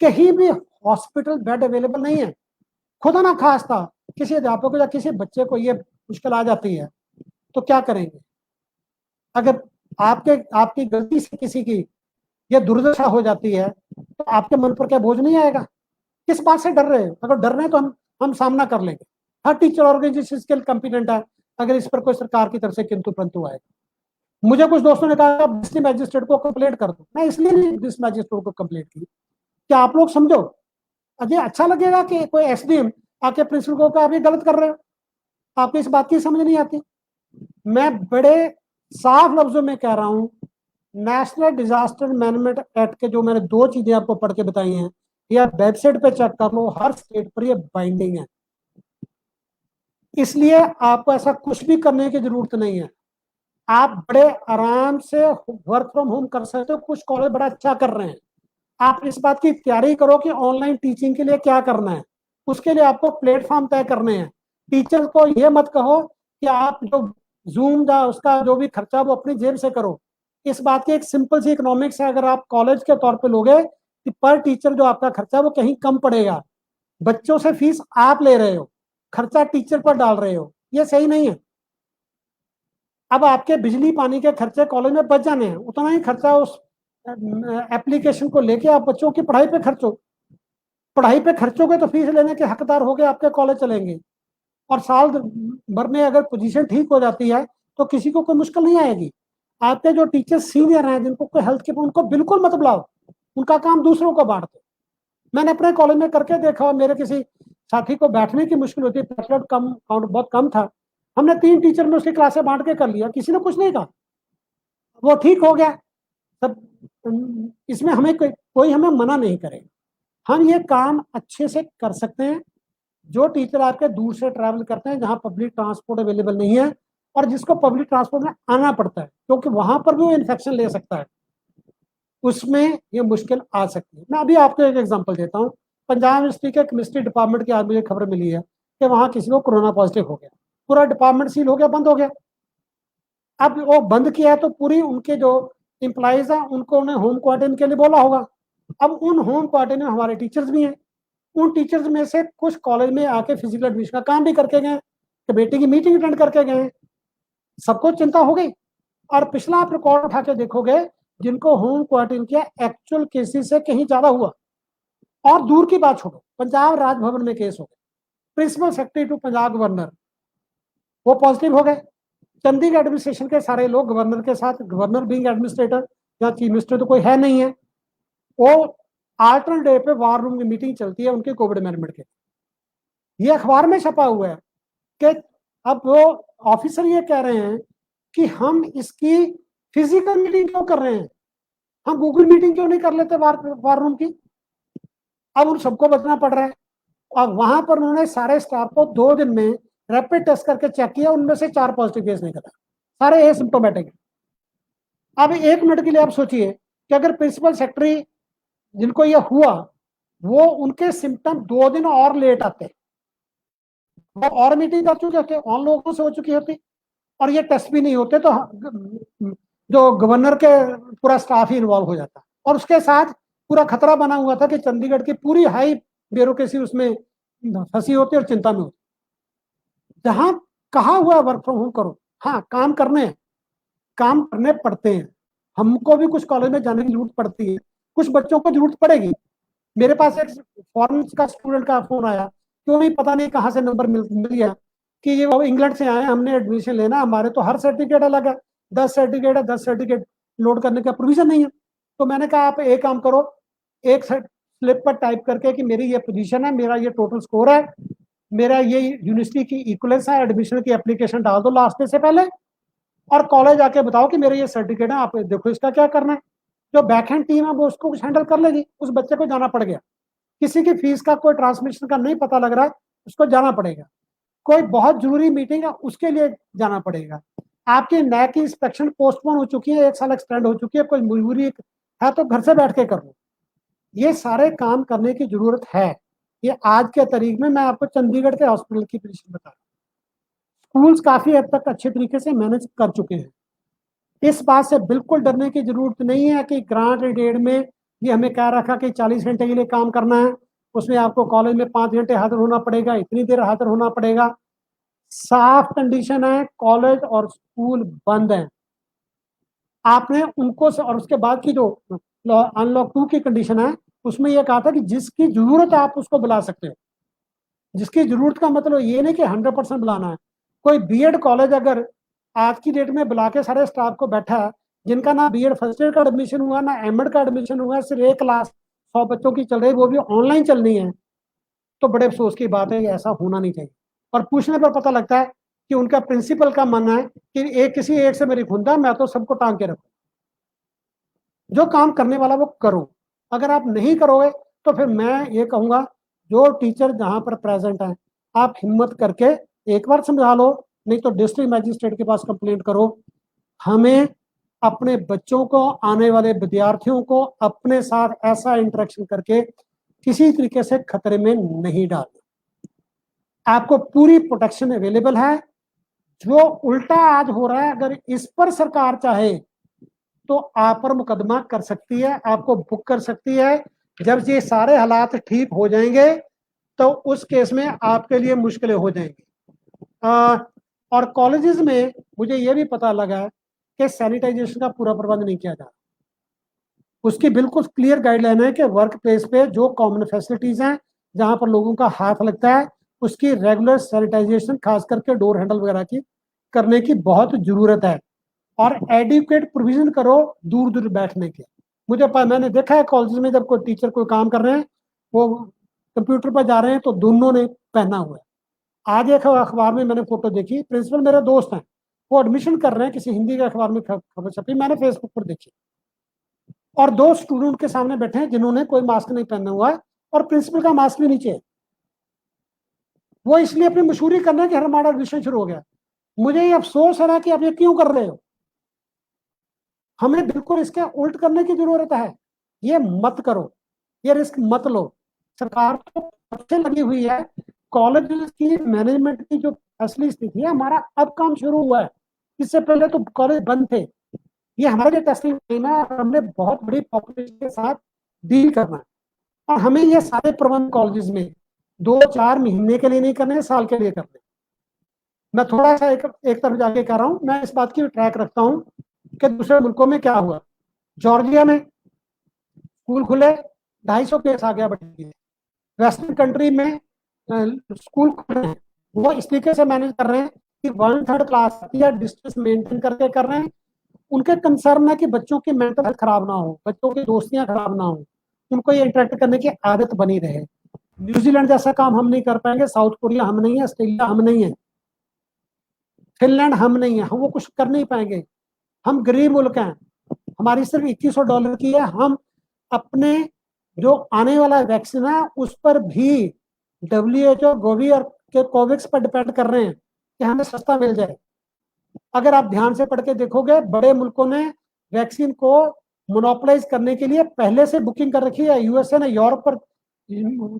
कहीं भी हॉस्पिटल बेड अवेलेबल नहीं है। खुदा ना खास्ता किसी अध्यापक को या किसी बच्चे को ये मुश्किल आ जाती है तो क्या करेंगे? अगर आपकी गलती से किसी की ये दुर्दशा हो जाती है तो आपके मन पर क्या बोझ नहीं आएगा? किस बात से डर रहे हैं? अगर डर रहे हैं तो हम सामना कर लेंगे। हर टीचर ऑर्गेनाइजेशन स्किल कॉम्पिटेंट है, अगर इस पर कोई सरकार की तरफ से किंतु परंतु आएगा। मुझे कुछ दोस्तों ने कहा डिस्ट्रिक्ट मैजिस्ट्रेट को कंप्लेंट कर दो। मैं इसलिए नहीं डिस्ट्रिक्ट मैजिस्ट्रेट को कंप्लेंट की कि आप लोग समझो, अजय अच्छा लगेगा कि कोई एसडीएम आके प्रिंसिपल को कहा आप ये गलत कर रहे हो, आपको इस बात की समझ नहीं आती। मैं बड़े साफ लफ्जों में कह रहा हूं, नेशनल डिजास्टर मैनेजमेंट एक्ट के जो मैंने 2 चीजें आपको पढ़ के बताई हैं, या वेबसाइट पे चेक कर लो, हर स्टेट पर ये बाइंडिंग है। इसलिए आपको ऐसा कुछ भी करने की जरूरत नहीं है। आप बड़े आराम से वर्क फ्रॉम होम कर सकते हो। कुछ कॉलेज बड़ा अच्छा कर रहे हैं। आप इस बात की तैयारी करो कि ऑनलाइन टीचिंग के लिए क्या करना है। उसके लिए आपको प्लेटफॉर्म तय करने हैं। टीचर को ये मत कहो कि आप जो जूम या उसका जो भी खर्चा वो अपनी जेब से करो। इस बात की एक सिंपल सी इकोनॉमिक्स है, अगर आप कॉलेज के तौर पे लोगे कि पर टीचर जो आपका खर्चा वो कहीं कम पड़ेगा। बच्चों से फीस आप ले रहे हो, खर्चा टीचर पर डाल रहे हो, ये सही नहीं है। अब आपके बिजली पानी के खर्चे कॉलेज में बच जाने हैं, उतना ही खर्चा उस एप्लीकेशन को लेके आप बच्चों की पढ़ाई पे खर्चो। पढ़ाई पे खर्चोगे तो फीस लेने के हकदार हो गए, आपके कॉलेज चलेंगे। और साल भर में अगर पोजीशन ठीक हो जाती है तो किसी को कोई मुश्किल नहीं आएगी। आपके जो टीचर सीनियर हैं जिनको कोई हेल्थ के, उनको बिल्कुल मत बुलाओ, उनका काम दूसरों को बांट दो। मैंने अपने कॉलेज में करके देखा, मेरे किसी साथी को बैठने की मुश्किल होती है, कम काउंट बहुत कम था, हमने 3 टीचर में उसकी क्लासें बांट के कर लिया, किसी ने कुछ नहीं कहा, वो ठीक हो गया सब। इसमें हमें कोई हमें मना नहीं करेगा, हम ये काम अच्छे से कर सकते हैं। जो टीचर आपके दूर से ट्रैवल करते हैं, जहां पब्लिक ट्रांसपोर्ट अवेलेबल नहीं है, और जिसको पब्लिक ट्रांसपोर्ट में आना पड़ता है क्योंकि वहां पर भी वो इन्फेक्शन ले सकता है, उसमें ये मुश्किल आ सकती है। मैं अभी आपको एक एग्जांपल देता हूँ। पंजाब यूनिवर्सिटी के केमिस्ट्री डिपार्टमेंट की आज मुझे खबर मिली है कि वहां किसी को कोरोना पॉजिटिव हो गया, पूरा डिपार्टमेंट सील हो गया, बंद हो गया। अब वो बंद किया है तो पूरी उनके जो एम्प्लॉइज हैं उनको उन्हें होम क्वारंटाइन के लिए बोला होगा। अब उन होम क्वारंटाइन में हमारे टीचर्स भी हैं, उन टीचर्स में से कुछ कॉलेज में आके फिजिकल एडमिशन का काम भी करके गए, कमेटी की मीटिंग अटेंड करके गए, सबको चिंता हो गई। और पिछला आप रिकॉर्ड उठा के देखोगे, जिनको होम क्वारंटाइन किया एक्चुअल केसेस से कहीं ज्यादा हुआ। और दूर की बात छोड़ो, पंजाब राजभवन में केस हो गए, principal secretary to Punjab governor वो पॉजिटिव हो गए। चंडीगढ़ एडमिनिस्ट्रेशन के सारे लोग गवर्नर के साथ, गवर्नर बीइंग एडमिनिस्ट्रेटर या चीफ मिनिस्टर तो कोई है नहीं है, वो आल्टरनेट डे पे वार रूम की मीटिंग चलती है उनके कोविड मैनेजमेंट के। ये अखबार में छपा हुआ है कि अब वो ऑफिसर ये कह रहे हैं कि हम इसकी फिजिकल मीटिंग क्यों कर रहे हैं, हम गूगल मीटिंग क्यों नहीं कर लेते वार रूम की। अब उन सबको बचना पड़ रहा है। और वहां पर उन्होंने सारे स्टाफ को 2 दिन में रैपिड टेस्ट करके चेक किया, उनमें से 4 पॉजिटिव केस निकला, सारे एसिम्प्टोमेटिक है। अब 1 मिनट के लिए आप सोचिए कि अगर प्रिंसिपल सेक्रेटरी जिनको ये हुआ, वो उनके सिम्टम 2 दिन और लेट आते, वो और मीटिंग कर चुके होते, और लोगों से हो चुकी होती, और ये टेस्ट भी नहीं होते, तो जो गवर्नर के पूरा स्टाफ ही इन्वॉल्व हो जाता। और उसके साथ पूरा खतरा बना हुआ था कि चंडीगढ़ की पूरी हाई ब्यूरोक्रेसी उसमें फंसी होती और चिंता में होती। जहां कहा हुआ वर्क फ्रॉम होम करो, हाँ काम करने पड़ते हैं, हमको भी कुछ कॉलेज में जाने की जरूरत पड़ती है, कुछ बच्चों को जरूरत पड़ेगी। मेरे पास एक फॉरेन का स्टूडेंट का फोन आया, क्यों नहीं पता नहीं कहाँ से नंबर मिल गया कि ये वो इंग्लैंड से आए, हमने एडमिशन लेना, हमारे तो हर सर्टिफिकेट अलग है, 10 सर्टिफिकेट है, 10 सर्टिफिकेट लोड करने का प्रोविजन नहीं है। तो मैंने कहा आप एक काम करो, एक स्लिप पर टाइप करके कि मेरी ये पोजीशन है, मेरा ये टोटल स्कोर है, मेरा ये यूनिवर्सिटी की इक्वलेंस है, एडमिशन की एप्लीकेशन डाल दो लास्ट डे से पहले, और कॉलेज आके बताओ कि मेरे ये सर्टिफिकेट है, आप देखो इसका क्या करना है। जो बैक हैंड टीम है वो उसको कुछ हैंडल कर लेगी। उस बच्चे को जाना पड़ गया, किसी की फीस का कोई ट्रांसमिशन का नहीं पता लग रहा है, उसको जाना पड़ेगा। कोई बहुत जरूरी मीटिंग है उसके लिए जाना पड़ेगा। आपकी नैक की इंस्पेक्शन पोस्टपोन हो चुकी है, 1 साल एक्सटेंड हो चुकी है, कोई मजबूरी है तो घर से बैठ के कर लो। ये सारे काम करने की जरूरत है। ये आज के तारीख में मैं आपको चंडीगढ़ के हॉस्पिटल की पोजीशन बता रहा हूँ। स्कूल्स काफी हद तक अच्छे तरीके से मैनेज कर चुके हैं। इस बात से बिल्कुल डरने की जरूरत नहीं है कि ग्रांट एडेड में ये हमें कह रखा कि 40 घंटे के लिए काम करना है, उसमें आपको कॉलेज में 5 घंटे हाजिर होना पड़ेगा, इतनी देर हाजिर होना पड़ेगा। साफ कंडीशन है, कॉलेज और स्कूल बंद है। आपने उनको से, और उसके बाद की जो अनलॉक 2 की कंडीशन है उसमें यह कहा था कि जिसकी जरूरत है आप उसको बुला सकते हो। जिसकी जरूरत का मतलब ये नहीं कि 100% बुलाना है। कोई बीएड कॉलेज अगर आज की डेट में बुला के सारे स्टाफ को बैठा है, जिनका ना बीएड फर्स्ट ईयर का एडमिशन हुआ ना एमएड का एडमिशन हुआ, सिर्फ एक क्लास 100 बच्चों की चल रही, वो भी ऑनलाइन चलनी है, तो बड़े अफसोस की बात है, ऐसा होना नहीं चाहिए। और पूछने पर पता लगता है कि उनका प्रिंसिपल का मानना है कि एक किसी एक से मेरी खुंदा, मैं तो सबको टांग के रखूं। जो काम करने वाला वो करो, अगर आप नहीं करोगे तो फिर मैं ये कहूंगा जो टीचर जहां पर प्रेजेंट है, आप हिम्मत करके एक बार समझा लो, नहीं तो डिस्ट्रिक्ट मैजिस्ट्रेट के पास कंप्लेंट करो। हमें अपने बच्चों को, आने वाले विद्यार्थियों को अपने साथ ऐसा इंटरेक्शन करके किसी तरीके से खतरे में नहीं डालना। आपको पूरी प्रोटेक्शन अवेलेबल है। जो उल्टा आज हो रहा है, अगर इस पर सरकार चाहे तो आप पर मुकदमा कर सकती है, आपको बुक कर सकती है। जब ये सारे हालात ठीक हो जाएंगे तो उस केस में आपके लिए मुश्किलें हो जाएंगी। और कॉलेजेस में मुझे ये भी पता लगा कि सैनिटाइजेशन का पूरा प्रबंध नहीं किया जा रहा। उसकी बिल्कुल क्लियर गाइडलाइन है कि वर्क प्लेस पे जो कॉमन फैसिलिटीज हैं, जहां पर लोगों का हाथ लगता है, उसकी रेगुलर सैनिटाइजेशन, खास करके डोर हैंडल वगैरह की करने की बहुत जरूरत है। और एडुकेट प्रोविजन करो दूर दूर बैठने के। मैंने देखा है कॉलेज में जब कोई टीचर कोई काम कर रहे हैं, वो कंप्यूटर पर जा रहे हैं तो दोनों ने पहना हुआ है। आज एक अखबार में मैंने फोटो देखी, प्रिंसिपल मेरे दोस्त हैं, वो एडमिशन कर रहे हैं, किसी हिंदी के अखबार में खबर छपी, मैंने फेसबुक पर देखी, और दो स्टूडेंट के सामने बैठे हैं जिन्होंने कोई मास्क नहीं पहना हुआ है, और प्रिंसिपल का मास्क भी नीचे है। वो इसलिए अपनी मशहूरी करना है कि हमारा एडमिशन शुरू हो गया। मुझे ये अफसोस है ना कि आप ये क्यों कर रहे हो। हमें बिल्कुल इसके उल्ट करने की जरूरत है। ये मत करो, ये रिस्क मत लो। सरकार तो अच्छे लगी हुई है, कॉलेज की मैनेजमेंट की जो असली स्थिति है, हमारा अब काम शुरू हुआ है, इससे पहले तो कॉलेज बंद थे। ये हमारे लिए टेस्टिंग टाइम है, हमने बहुत बड़ी पॉपुलेशन के साथ डील करना है, और हमें ये सारे प्रबंध कॉलेज में 2-4 महीने के लिए नहीं करने, साल के लिए करने। मैं थोड़ा सा एक तरफ जाके कह रहा हूँ, मैं इस बात की ट्रैक रखता हूँ कि दूसरे मुल्कों में क्या हुआ। जॉर्जिया में स्कूल खुले, 250 केस आ गया बढ़। वेस्टर्न कंट्री में स्कूल खुल रहे हैं, वो इस तरीके से मैनेज कर रहे हैं कि 1/3 क्लास या डिस्टेंस मेंटेन करके कर रहे हैं। उनके कंसर्न है कि बच्चों की मेंटल हेल्थ खराब ना हो, बच्चों की दोस्तियां खराब ना हो, उनको ये इंटरेक्ट करने की आदत बनी रहे। न्यूजीलैंड जैसा काम हम नहीं कर पाएंगे, साउथ कोरिया हम नहीं है, ऑस्ट्रेलिया हम नहीं है, फिनलैंड हम नहीं है, हम वो कुछ कर नहीं पाएंगे। हम गरीब मुल्क हैं, हमारी सिर्फ $2100 की है। हम अपने जो आने वाला वैक्सीन है उस पर भी WHO, गोवी और के कोविक्स पर डिपेंड कर रहे हैं कि हमें सस्ता मिल जाए। अगर आप ध्यान से पढ़ के देखोगे, बड़े मुल्कों ने वैक्सीन को मोनोपोलाइज करने के लिए पहले से बुकिंग कर रखी है। यूएसए ने यूरोप पर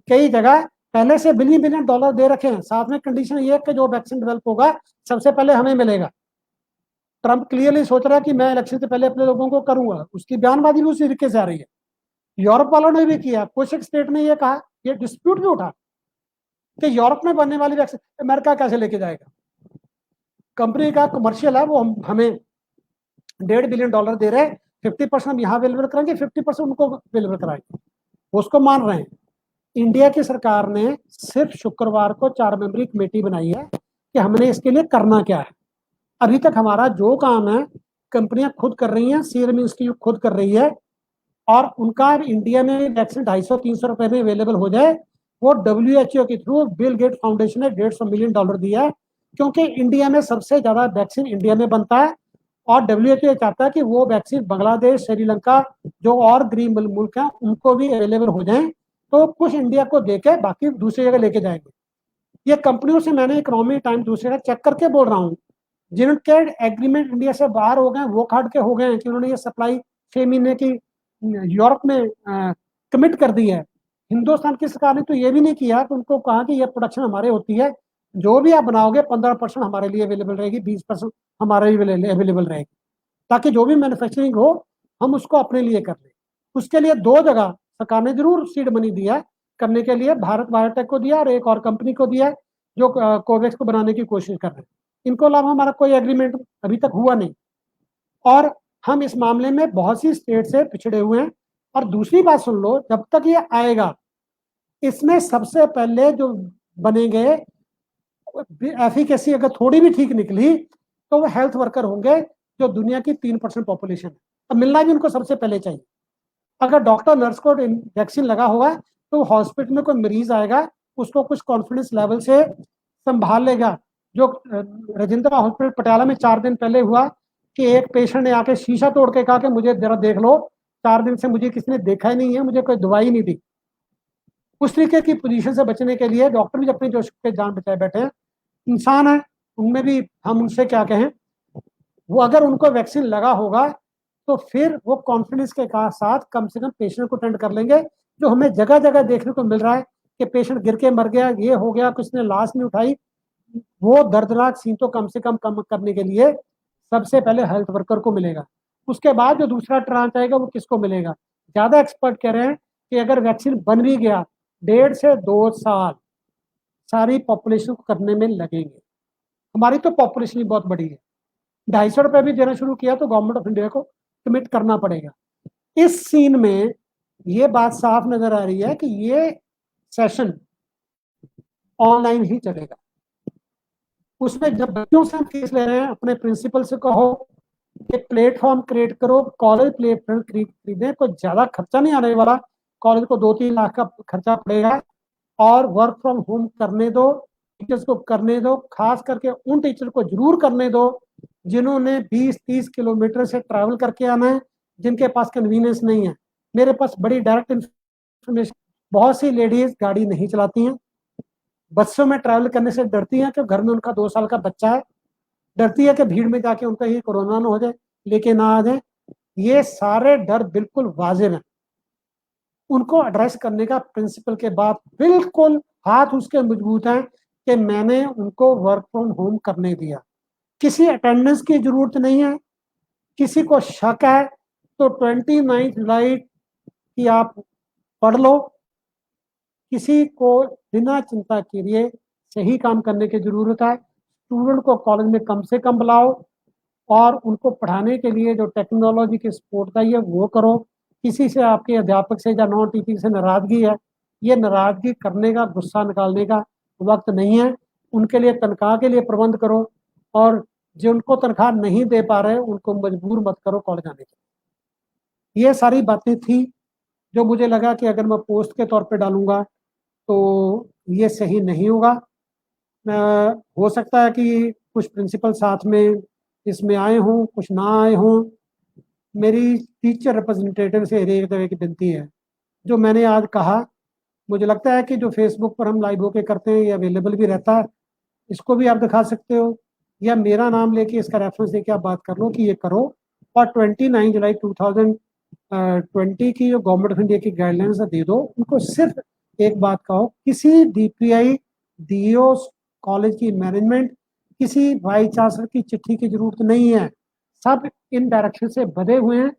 कई जगह पहले से बिलियन बिलियन डॉलर दे रखे हैं। साथ में कंडीशन ये है कि जो वैक्सीन डेवलप होगा सबसे पहले हमें मिलेगा। ट्रंप क्लियरली सोच रहा है कि मैं इलेक्शन से पहले अपने लोगों को करूंगा, उसकी बयानबाजी भी उसी तरीके से आ रही है। यूरोप वालों ने भी किया, कुछ एक स्टेट ने ये कहा, ये डिस्प्यूट भी उठा कि यूरोप में बनने वाली वैक्सीन अमेरिका कैसे लेके जाएगा। कंपनी का कमर्शियल है, वो हमें $1.5 बिलियन दे रहे हैं, 50% हम यहाँ अवेलेबल कराएंगे, 50% उनको अवेलेबल कराएंगे, उसको मान रहे हैं। इंडिया की सरकार ने सिर्फ शुक्रवार को 4 मेंबरी कमेटी बनाई है कि हमने इसके लिए करना क्या है। अभी तक हमारा जो काम है कंपनियां खुद कर रही हैं, सीरम इंस्टीट्यूट खुद कर रही है, और उनका इंडिया में वैक्सीन 250-300 रुपए में अवेलेबल हो जाए। वो WHO के थ्रू बिल गेट फाउंडेशन ने $150 मिलियन दिया है, क्योंकि इंडिया में सबसे ज्यादा वैक्सीन इंडिया में बनता है, और WHO चाहता है कि वो वैक्सीन बांग्लादेश, श्रीलंका, जो और गरीब मुल्क हैं उनको भी अवेलेबल हो जाए, तो कुछ इंडिया को देके बाकी दूसरी जगह लेके जाएंगे। ये कंपनियों से मैंने इकोनॉमी टाइम दूसरे जगह चेक करके बोल रहा हूँ, जिनके एग्रीमेंट इंडिया से बाहर हो गए, वो खाट के हो गए हैं कि उन्होंने ये सप्लाई 6 महीने की यूरोप में कमिट कर दी है। हिंदुस्तान की सरकार ने तो ये भी नहीं किया कि उनको कहा कि ये प्रोडक्शन हमारे होती है, जो भी आप बनाओगे 15% हमारे लिए अवेलेबल रहेगी, 20% हमारे लिए अवेलेबल रहेगी, ताकि जो भी मैन्युफैक्चरिंग हो हम उसको अपने लिए कर लें। उसके लिए 2 जगह सरकार ने जरूर सीड मनी दिया करने के लिए, भारत बायोटेक को दिया और एक और कंपनी को दिया जो कोवैक्स को बनाने की कोशिश कर रहे हैं। इनको अलावा हमारा कोई एग्रीमेंट अभी तक हुआ नहीं, और हम इस मामले में बहुत सी स्टेट से पिछड़े हुए हैं। और दूसरी बात सुन लो, जब तक ये आएगा, इसमें सबसे पहले जो बनेंगे, एफिकेसी अगर थोड़ी भी ठीक निकली तो वो हेल्थ वर्कर होंगे, जो दुनिया की 3% पॉपुलेशन है। अब मिलना भी उनको सबसे पहले चाहिए। अगर डॉक्टर नर्स को वैक्सीन लगा होगा तो हॉस्पिटल में कोई मरीज आएगा, उसको कुछ कॉन्फिडेंस लेवल से संभाल लेगा। जो राजेंद्रा हॉस्पिटल पटियाला में 4 दिन पहले हुआ कि एक पेशेंट ने आके शीशा तोड़ के कहा कि मुझे जरा देख लो, 4 दिन से मुझे किसी ने देखा ही नहीं है, मुझे कोई दवाई नहीं दी। उस तरीके की पोजीशन से बचने के लिए डॉक्टर भी अपनी जोश पे जान बचाए बैठे हैं। इंसान है, उनमें भी हम उनसे क्या कहें, वो अगर उनको वैक्सीन लगा होगा तो फिर वो कॉन्फिडेंस के साथ कम से कम पेशेंट को अटेंड कर लेंगे। जो हमें जगह जगह देखने को मिल रहा है कि पेशेंट गिर के मर गया, ये हो गया, किसी ने लाश नहीं उठाई, वो दर्दनाक सीन तो कम से कम करने के लिए सबसे पहले हेल्थ वर्कर को मिलेगा। उसके बाद जो दूसरा ट्रांच आएगा वो किसको मिलेगा? ज्यादा एक्सपर्ट कह रहे हैं कि अगर वैक्सीन बन भी गया 1.5 से 2 साल सारी पॉपुलेशन को करने में लगेंगे। हमारी तो पॉपुलेशन ही बहुत बड़ी है, 250 रुपए भी देना शुरू किया तो गवर्नमेंट ऑफ इंडिया को कमिट करना पड़ेगा। इस सीन में ये बात साफ नजर आ रही है कि ये सेशन ऑनलाइन ही चलेगा। उसमें जब बच्चों से हम फीस ले रहे हैं, अपने प्रिंसिपल से कहो कि प्लेटफॉर्म क्रिएट करो, कॉलेज प्लेटफॉर्म खरीदें, कोई ज्यादा खर्चा नहीं आने वाला, कॉलेज को 2-3 लाख का खर्चा पड़ेगा, और वर्क फ्रॉम होम करने दो, टीचर्स को करने दो, खास करके उन टीचर को जरूर करने दो जिन्होंने 20-30 किलोमीटर से ट्रैवल करके आना है, जिनके पास कन्वीनियंस नहीं है। मेरे पास बड़ी डायरेक्ट इंफॉर्मेशन, बहुत सी लेडीज गाड़ी नहीं चलाती हैं, बसों में ट्रैवल करने से डरती हैं कि घर में उनका 2 साल का बच्चा है, डरती है कि भीड़ में जाके उनका ये कोरोना ना हो जाए, लेके ना आ जाए। ये सारे डर बिल्कुल वाजिब हैं, उनको एड्रेस करने का प्रिंसिपल के बाद बिल्कुल हाथ उसके मजबूत हैं कि मैंने उनको वर्क फ्रॉम होम करने दिया। किसी अटेंडेंस की जरूरत नहीं है। किसी को शक है तो 29 जुलाई की आप पढ़ लो। किसी को बिना चिंता किए सही काम करने की जरूरत है। स्टूडेंट को कॉलेज में कम से कम बुलाओ और उनको पढ़ाने के लिए जो टेक्नोलॉजी की सपोर्ट चाहिए वो करो। किसी से आपके अध्यापक से या नॉन टीचिंग से नाराजगी है, ये नाराजगी करने का, गुस्सा निकालने का वक्त नहीं है। उनके लिए तनख्वाह के लिए प्रबंध करो, और जिनको तनख्वाह नहीं दे पा रहे उनको मजबूर मत करो कॉलेज आने के। ये सारी बातें थी जो मुझे लगा कि अगर मैं पोस्ट के तौर पे डालूंगा तो ये सही नहीं होगा। हो सकता है कि कुछ प्रिंसिपल साथ में इसमें आए हों, कुछ ना आए हों। मेरी टीचर रिप्रेजेंटेटिव से एक तरह की विनती है, जो मैंने आज कहा, मुझे लगता है कि जो फेसबुक पर हम लाइव होके करते हैं ये अवेलेबल भी रहता है, इसको भी आप दिखा सकते हो, या मेरा नाम लेके इसका रेफरेंस देके आप बात कर लो कि ये करो। और 29 जुलाई 2020 की जो गवर्नमेंट ऑफ इंडिया की गाइडलाइंस दे दो उनको। सिर्फ एक बात कहो, किसी DPI, DO, कॉलेज की मैनेजमेंट, किसी वाइस चांसलर की चिट्ठी की जरूरत नहीं है। सब इन डायरेक्शन से बधे हुए हैं।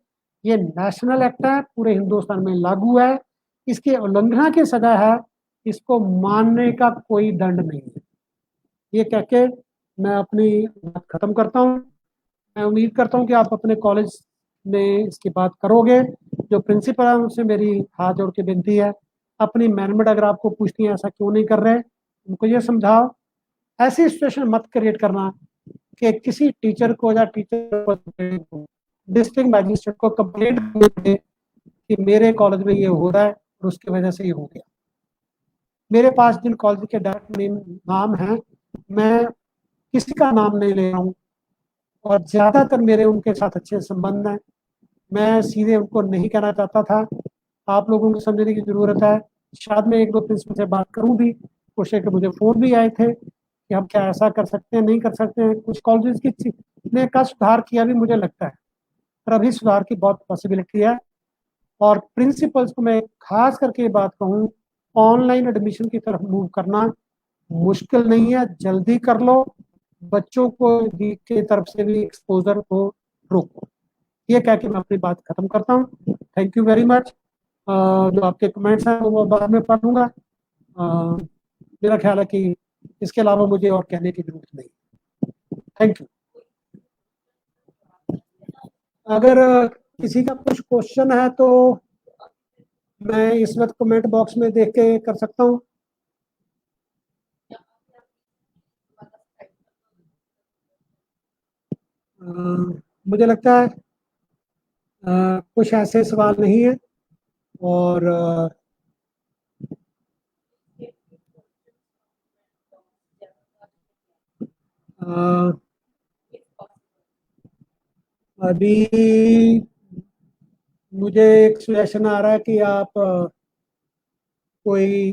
ये नेशनल एक्ट है, पूरे हिंदुस्तान में लागू है, इसके उल्लंघना की सजा है, इसको मानने का कोई दंड नहीं है। ये कह के मैं अपनी बात खत्म करता हूँ। मैं उम्मीद करता हूँ कि आप अपने कॉलेज में इसकी बात करोगे। जो प्रिंसिपल है उनसे मेरी हाथ जोड़ के विनती है, अपनी मैनेजमेंट अगर आपको पूछती है ऐसा क्यों नहीं कर रहे, उनको ये समझाओ। ऐसी सिचुएशन मत क्रिएट करना कि किसी टीचर को या टीचर को डिस्ट्रिक्ट मैजिस्ट्रेट को कंप्लेंट करनी पड़े कि मेरे कॉलेज में ये हो रहा है और उसकी वजह से ये हो गया। मेरे पास जिन कॉलेज के डायरेक्ट नाम हैं, मैं किसी का नाम नहीं ले रहा हूँ, और ज्यादातर मेरे उनके साथ अच्छे संबंध हैं। मैं सीधे उनको नहीं कहना चाहता था, आप लोगों को समझने की जरूरत है। शायद मैं 1-2 प्रिंसिपल से बात करूं भी, कुछ एक मुझे फोन भी आए थे कि हम क्या ऐसा कर सकते हैं, नहीं कर सकते हैं। कुछ कॉलेजेस की ने का सुधार किया भी मुझे लगता है, पर अभी सुधार की बहुत पॉसिबिलिटी है। और प्रिंसिपल्स को मैं खास करके ये बात कहूँ, ऑनलाइन एडमिशन की तरफ मूव करना मुश्किल नहीं है, जल्दी कर लो। बच्चों को की तरफ से भी एक्सपोजर को रोको। ये कह के मैं अपनी बात खत्म करता हूँ। Thank you very much. जो आपके कमेंट्स हैं वो बाद में पढ़ूंगा। मेरा ख्याल है कि इसके अलावा मुझे और कहने की जरूरत नहीं। Thank you. अगर किसी का कुछ क्वेश्चन है तो मैं इस वक्त कमेंट बॉक्स में देख के कर सकता हूँ। मुझे लगता है कुछ ऐसे सवाल नहीं है, और अभी मुझे एक सजेशन आ रहा है कि आप कोई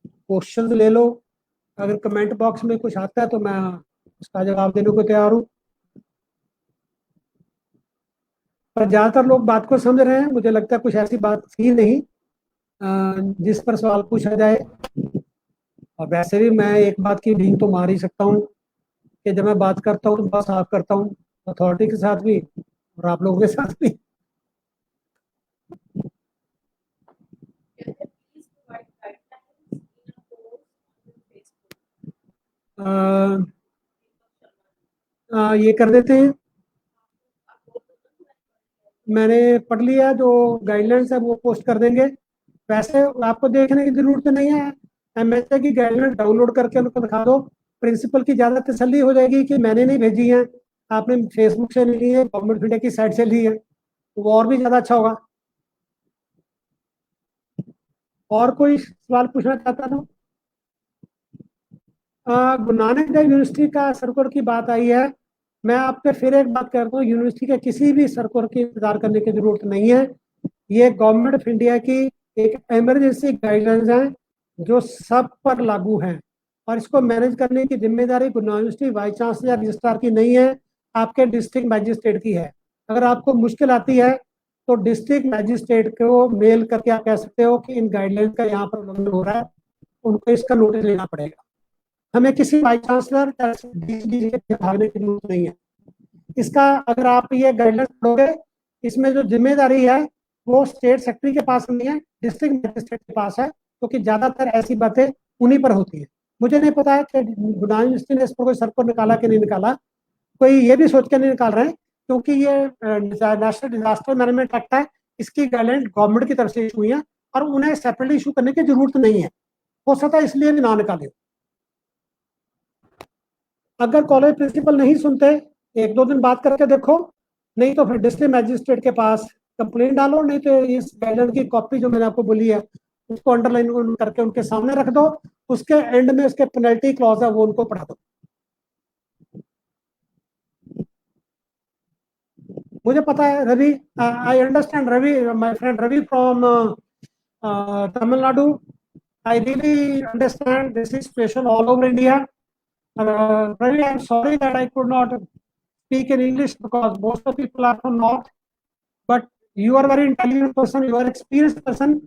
क्वेश्चन ले लो। अगर कमेंट बॉक्स में कुछ आता है तो मैं उसका जवाब देने को तैयार हूँ। पर ज्यादातर लोग बात को समझ रहे हैं, मुझे लगता है कुछ ऐसी बात थी नहीं। जिस पर सवाल पूछा जाए। और वैसे भी मैं एक बात की ढींग तो मार ही सकता हूँ कि जब मैं बात करता हूँ तो बहुत साफ करता हूँ, अथॉरिटी के साथ भी और आप लोगों के साथ भी। अ, ये कर देते हैं। मैंने पढ़ लिया, जो गाइडलाइंस है वो पोस्ट कर देंगे। वैसे आपको देखने की जरूरत नहीं है, एमएचए की गाइडलाइंस डाउनलोड करके उनको दिखा दो। प्रिंसिपल की ज्यादा तसल्ली हो जाएगी कि मैंने नहीं भेजी है, आपने फेसबुक से नहीं ली है, गवर्नमेंट मीडिया की साइट से ली है, तो वो और भी ज्यादा अच्छा होगा। और कोई सवाल पूछना चाहता था? गुरु नानक देव यूनिवर्सिटी का सर्कुलर की बात आई है। मैं आपसे फिर एक बात करता हूँ, यूनिवर्सिटी के किसी भी सर्कुलर की इंतजार करने की जरूरत नहीं है। ये गवर्नमेंट ऑफ इंडिया की एक इमरजेंसी गाइडलाइंस है जो सब पर लागू है, और इसको मैनेज करने की जिम्मेदारी Guru Nanak university vice chancellor या रजिस्ट्रार की नहीं है, आपके डिस्ट्रिक्ट मैजिस्ट्रेट की है। अगर आपको मुश्किल आती है तो डिस्ट्रिक्ट मैजिस्ट्रेट को मेल करके आप कह सकते हो कि इन गाइडलाइंस का यहाँ पर उल्लंघन हो रहा है, उनको इसका नोटिस लेना पड़ेगा। हमें किसी वाइस चांसलर के भागने की जरूरत नहीं है। इसका अगर आप ये गाइडलाइंस पढ़ोगे, इसमें जो जिम्मेदारी है वो स्टेट सेक्रेटरी के पास नहीं है, डिस्ट्रिक्ट मजिस्ट्रेट के पास है, क्योंकि तो ज्यादातर ऐसी बातें उन्हीं पर होती है। मुझे नहीं पता है कि गुरु यूनिवर्सिटी ने इस पर कोई सर्कुलर निकाला कि नहीं निकाला, कोई ये भी सोच के नहीं निकाल रहे हैं, क्योंकि ये नेशनल डिजास्टर मैनेजमेंट एक्ट है, इसकी गाइडलाइन गवर्नमेंट की तरफ से इशू हुई है और उन्हें सेपरेटली इशू करने की जरूरत नहीं है। हो सकता है इसलिए भी ना निकाले। अगर कॉलेज प्रिंसिपल नहीं सुनते, एक दो दिन बात करके देखो, नहीं तो फिर डिस्ट्रिक्ट मैजिस्ट्रेट के पास कंप्लेंट डालो, नहीं तो इस गाइडलाइन की कॉपी जो मैंने आपको बोली है उसको अंडरलाइन करके उनके सामने रख दो, उसके एंड में उसके पेनल्टी क्लॉज है वो उनको पढ़ा दो। मुझे पता है Ravi, I understand Ravi, my friend Ravi from Tamil Nadu. I really understand this is situation all over India. Ravi, I'm sorry that I could not speak in English because most of the people are from North. But you are a very intelligent person, you are an experienced person.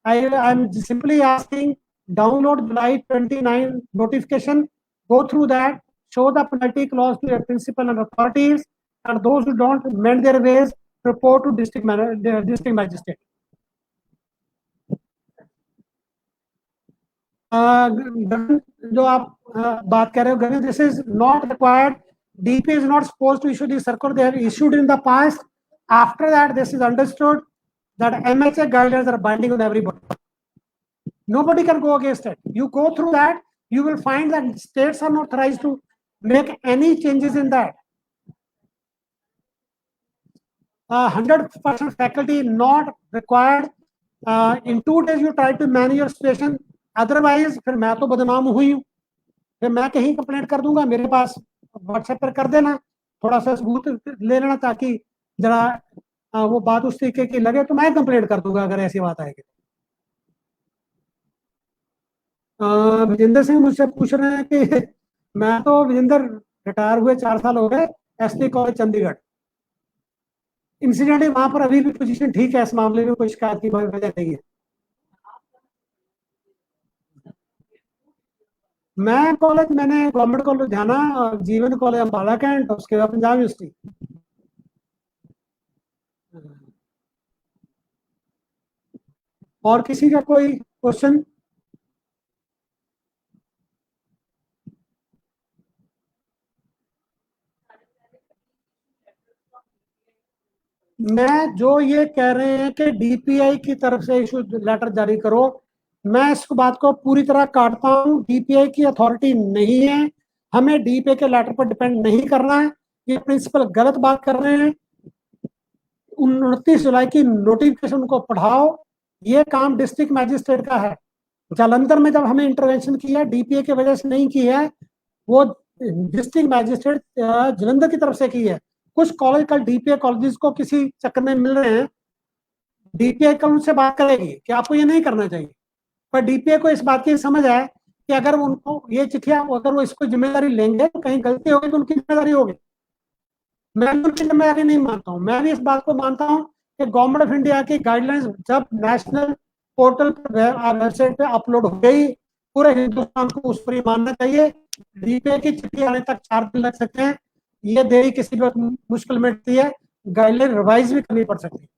I'm simply asking, download July 29 notification, go through that, show the penalty clause to your principal and authorities, and those who don't mend their ways, report to district magistrate. जो आप बात कर रहे हो Gagan, this is not required, DP is not supposed to issue the circular, they have issued in the past. After that, this is understood that MHA guidelines are binding on everybody. Nobody can go against it. You go through that, you will find that states are not authorized to make any changes in that. 100% faculty not required. In 2 days you try to manage your situation, otherwise फिर मैं तो बदनाम हुई हूँ, फिर मैं कहीं complaint कर दूंगा, मेरे पास व्हाट्सएप पर कर देना, थोड़ा सा सबूत ले लेना ताकि जरा वो बात उस तरीके की लगे तो मैं कंप्लेंट कर दूंगा अगर ऐसी बात आएगी। विजेंद्र सिंह मुझसे पूछ रहे हैं कि मैं तो विजेंद्र रिटायर हुए 4 साल हो गए, एसटी कॉलेज चंडीगढ़। इंसिडेंटली वहां पर अभी भी पोजीशन ठीक है, इस मामले में कोई शिकायत की वजह नहीं है। मैं कॉलेज, मैंने गवर्नमेंट कॉलेज लुधियाना, जीवन कॉलेज अम्बाला कैंट, उसके बाद पंजाब यूनिवर्सिटी। और किसी का कोई क्वेश्चन? मैं जो ये कह रहे हैं कि DPI की तरफ से इशू लेटर जारी करो, मैं इस बात को पूरी तरह काटता हूँ। DPI की अथॉरिटी नहीं है, हमें DPI के लेटर पर डिपेंड नहीं करना है। ये प्रिंसिपल गलत बात कर रहे हैं। 29 जुलाई की नोटिफिकेशन को पढ़ाओ, ये काम डिस्ट्रिक्ट मैजिस्ट्रेट का है। जालंधर में जब हमें इंटरवेंशन किया DPI की वजह से नहीं की है, वो डिस्ट्रिक्ट मैजिस्ट्रेट जालंधर की तरफ से की है। कुछ कॉलेज कल DPI कॉलेजेस को किसी चक्कर में मिल रहे हैं, DPI कल उनसे बात करेगी कि आपको ये नहीं करना चाहिए, पर DPI को इस बात की समझ है कि अगर उनको ये चिट्ठियां, अगर वो इसको जिम्मेदारी लेंगे तो कहीं गलती होगी तो उनकी जिम्मेदारी होगी। मैं उनकी जिम्मेदारी नहीं मानता हूँ, मैं भी इस बात को मानता हूँ कि गवर्नमेंट ऑफ इंडिया की गाइडलाइंस जब नेशनल पोर्टल पर वेबसाइट पे अपलोड हो गई, पूरे हिंदुस्तान को उस पर ही मानना चाहिए। रीपे की चिट्ठी आने तक 4 दिन लग सकते हैं, ये देरी किसी वक्त मुश्किल मिटती है, गाइडलाइन रिवाइज भी करनी पड़ सकती है।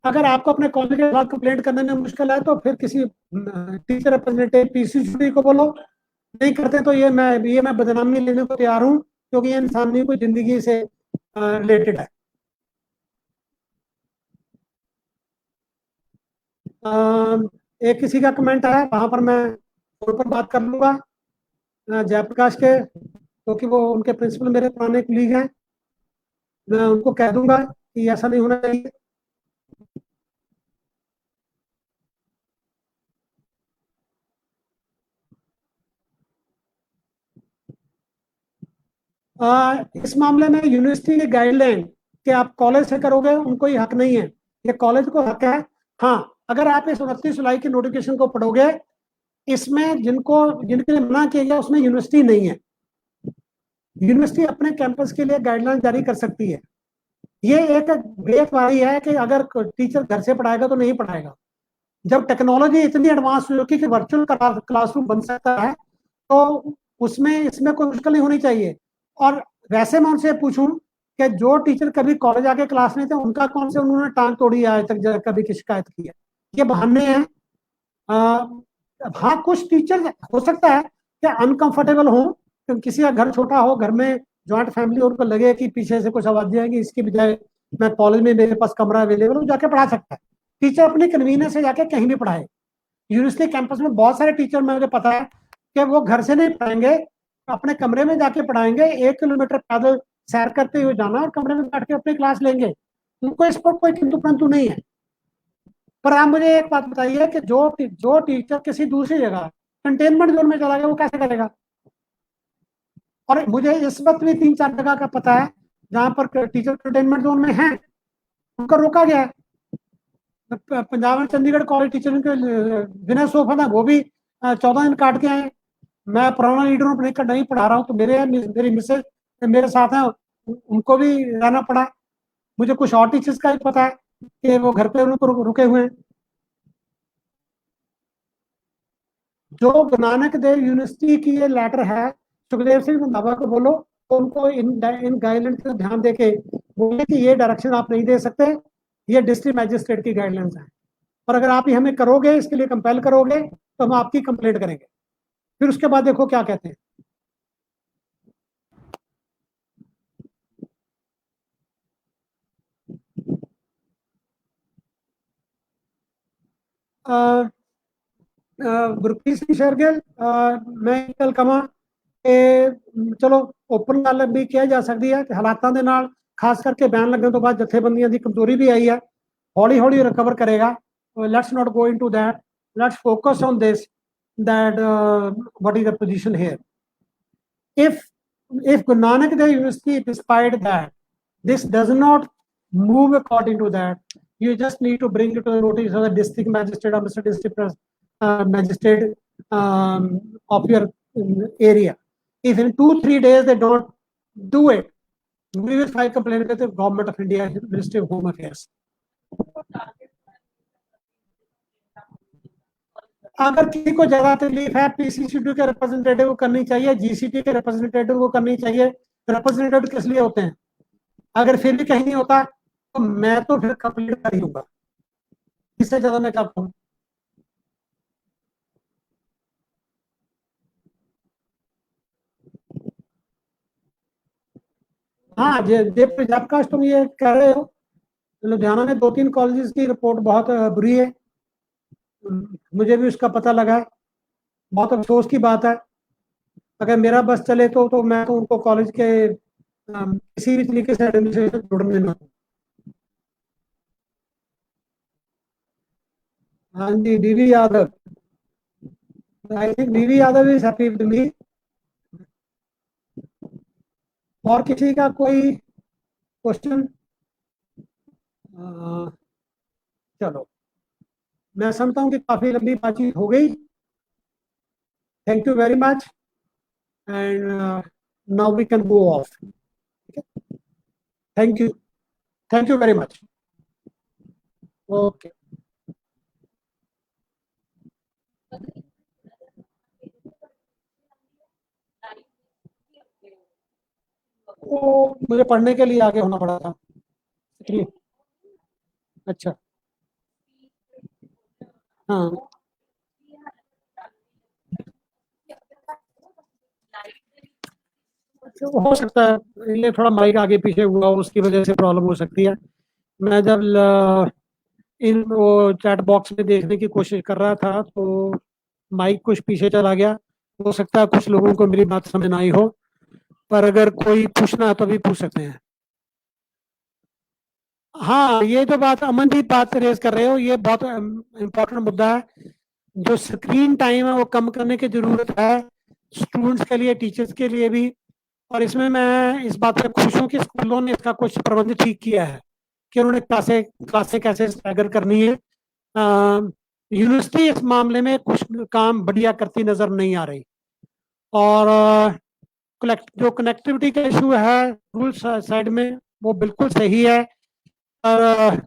अगर आपको अपने कॉलेज के बाद कंप्लेंट करने में मुश्किल है तो फिर किसी टीचर रिप्रेजेंटेटिव पीसीसीबी को बोलो। नहीं करते तो ये मैं बदनामी लेने को तैयार हूँ, क्योंकि ये इंसानी को जिंदगी से रिलेटेड है। एक किसी का कमेंट है, वहां पर मैं फोन पर बात कर लूंगा जयप्रकाश के, क्योंकि वो उनके प्रिंसिपल मेरे पुराने कुलीग हैं। मैं उनको कह दूंगा कि ऐसा नहीं होना चाहिए। इस मामले में यूनिवर्सिटी की गाइडलाइन कि आप कॉलेज से करोगे उनको ही हक नहीं है, ये कॉलेज को हक है। हाँ, अगर आप इस 29 जुलाई की नोटिफिकेशन को पढ़ोगे, इसमें जिनके लिए मना किया गया उसमें यूनिवर्सिटी नहीं है। यूनिवर्सिटी अपने कैंपस के लिए गाइडलाइन जारी कर सकती है। ये एक बेखबारी है कि अगर टीचर घर से पढ़ाएगा तो नहीं पढ़ाएगा। जब टेक्नोलॉजी इतनी एडवांस हो चुकी कि वर्चुअल क्लासरूम बन सकता है, तो उसमें इसमें कोई मुश्किल नहीं होनी चाहिए। और वैसे मैं उनसे पूछूं कि जो टीचर कभी कॉलेज आके क्लास नहीं थे, उनका कौन से उन्होंने टांग तोड़ी है आज तक, कभी की शिकायत की है? ये बहाने हैं। हाँ, कुछ टीचर हो सकता है कि अनकंफर्टेबल हो, क्योंकि किसी का घर छोटा हो, घर में जॉइंट फैमिली, उनको लगे कि पीछे से कुछ आवाज आएगी, इसकी बजाय मैं कॉलेज में मेरे पास कमरा अवेलेबल हो, जाके पढ़ा सकता है। टीचर अपनी कन्वीनियंस से जाके कहीं भी पढ़ाए। यूनिवर्सिटी कैंपस में बहुत सारे टीचर मुझे पता है कि वो घर से नहीं पढ़ाएंगे, अपने कमरे में जाके पढ़ाएंगे। 1 किलोमीटर पैदल सैर करते हुए जाना और कमरे में बैठ के अपनी क्लास लेंगे। उनको इस पर कोई किंतु परंतु नहीं है। पर आप मुझे एक बात बताइए कि जो टीचर किसी दूसरी जगह कंटेनमेंट जोन में चला गया, वो कैसे करेगा? और मुझे इस वक्त भी 3-4 जगह का पता है जहां पर टीचर कंटेनमेंट जोन में है, उनको रोका गया है। Punjab and Chandigarh college teacher के विनय सोफा था, वो भी 14 दिन काट के आए। मैं पुराना लीडर हूँ, नहीं पढ़ा रहा हूँ, तो मेरी मिसेज मेरे साथ है, उनको भी रहना पड़ा। मुझे कुछ और टीचर्स का भी पता है कि वो घर पे उनको रुके हुए हैं। जो गुरु नानक देव यूनिवर्सिटी की ये लेटर है, सुखदेव सिंह रंधावा को बोलो तो उनको इन गाइडलाइंस का ध्यान देके बोले कि ये डायरेक्शन आप नहीं दे सकते, ये डिस्ट्रिक्ट मैजिस्ट्रेट की गाइडलाइंस है। और अगर आप ये हमें करोगे, इसके लिए कंपेल करोगे, तो हम आपकी कंप्लेंट करेंगे। फिर उसके बाद देखो क्या कहते हैं। गुरप्रीत सिंह शेरगिल, मैं कल कहा कि चलो ओपन गल भी किया जा सकती है कि हालातों के नाल, खास करके बैन लगने तो बाद जथेबंदियों की कमजोरी भी आई है, हौली हौली रिकवर करेगा। Let's not go into that, let's focus on this, that what is the position here. If Guru Nanak Dev University, despite that, this does not move according to that, you just need to bring it to the notice of the district magistrate or Mr. District Magistrate of your area. If in 2-3 days they don't do it, we will file complaint with the Government of India, Ministry of Home Affairs. अगर किसी को ज्यादा तकलीफ है, पीसीसीटी के representative को करनी चाहिए, जीसीटी के रिप्रेजेंटेटिव को करनी चाहिए। रिप्रेजेंटेटिव किस लिए होते हैं? अगर फिर भी कहीं नहीं होता तो मैं तो फिर कंप्लीट कर ही लूंगा, इससे ज्यादा मैं क्या कहूँ। हाँ, जयप्रकाश, तुम ये कह रहे हो, लुधियाना में 2-3 कॉलेजेस की रिपोर्ट बहुत बुरी है, मुझे भी उसका पता लगा है। बहुत अफसोस की बात है। अगर मेरा बस चले तो मैं तो उनको कॉलेज के किसी भी तरीके से एडमिनिस्ट्रेशन जोड़ने में हूँ। हाँ जी, D V Yadav, I think D V Yadav is happy with me. और किसी का कोई क्वेश्चन? चलो, मैं समझता हूँ कि काफी लंबी बातचीत हो गई। Thank you very much, and now we can go off. Thank you, thank you very much. Okay. वो मुझे पढ़ने के लिए आगे होना पड़ा था इसलिए। अच्छा। हाँ, तो हो सकता है ये थोड़ा माइक आगे पीछे हुआ उसकी वजह से प्रॉब्लम हो सकती है। मैं जब इन वो चैट बॉक्स में देखने की कोशिश कर रहा था तो माइक कुछ पीछे चला गया। हो सकता है कुछ लोगों को मेरी बात समझ ना आई हो, पर अगर कोई पूछना है तो भी पूछ सकते हैं। हाँ, ये जो बात अमनदीप बात रेज कर रहे हो ये बहुत इम्पोर्टेंट मुद्दा है। जो स्क्रीन टाइम है वो कम करने की जरूरत है, स्टूडेंट्स के लिए, टीचर्स के लिए भी। और इसमें मैं इस बात से खुश हूँ कि स्कूलों ने इसका कुछ प्रबंध ठीक किया है कि उन्होंने क्लासें क्लासें कैसे स्टैगर करनी है। यूनिवर्सिटी इस मामले में कुछ काम बढ़िया करती नजर नहीं आ रही। और जो कनेक्टिविटी का इशू है रूल साइड में, वो बिल्कुल सही है। और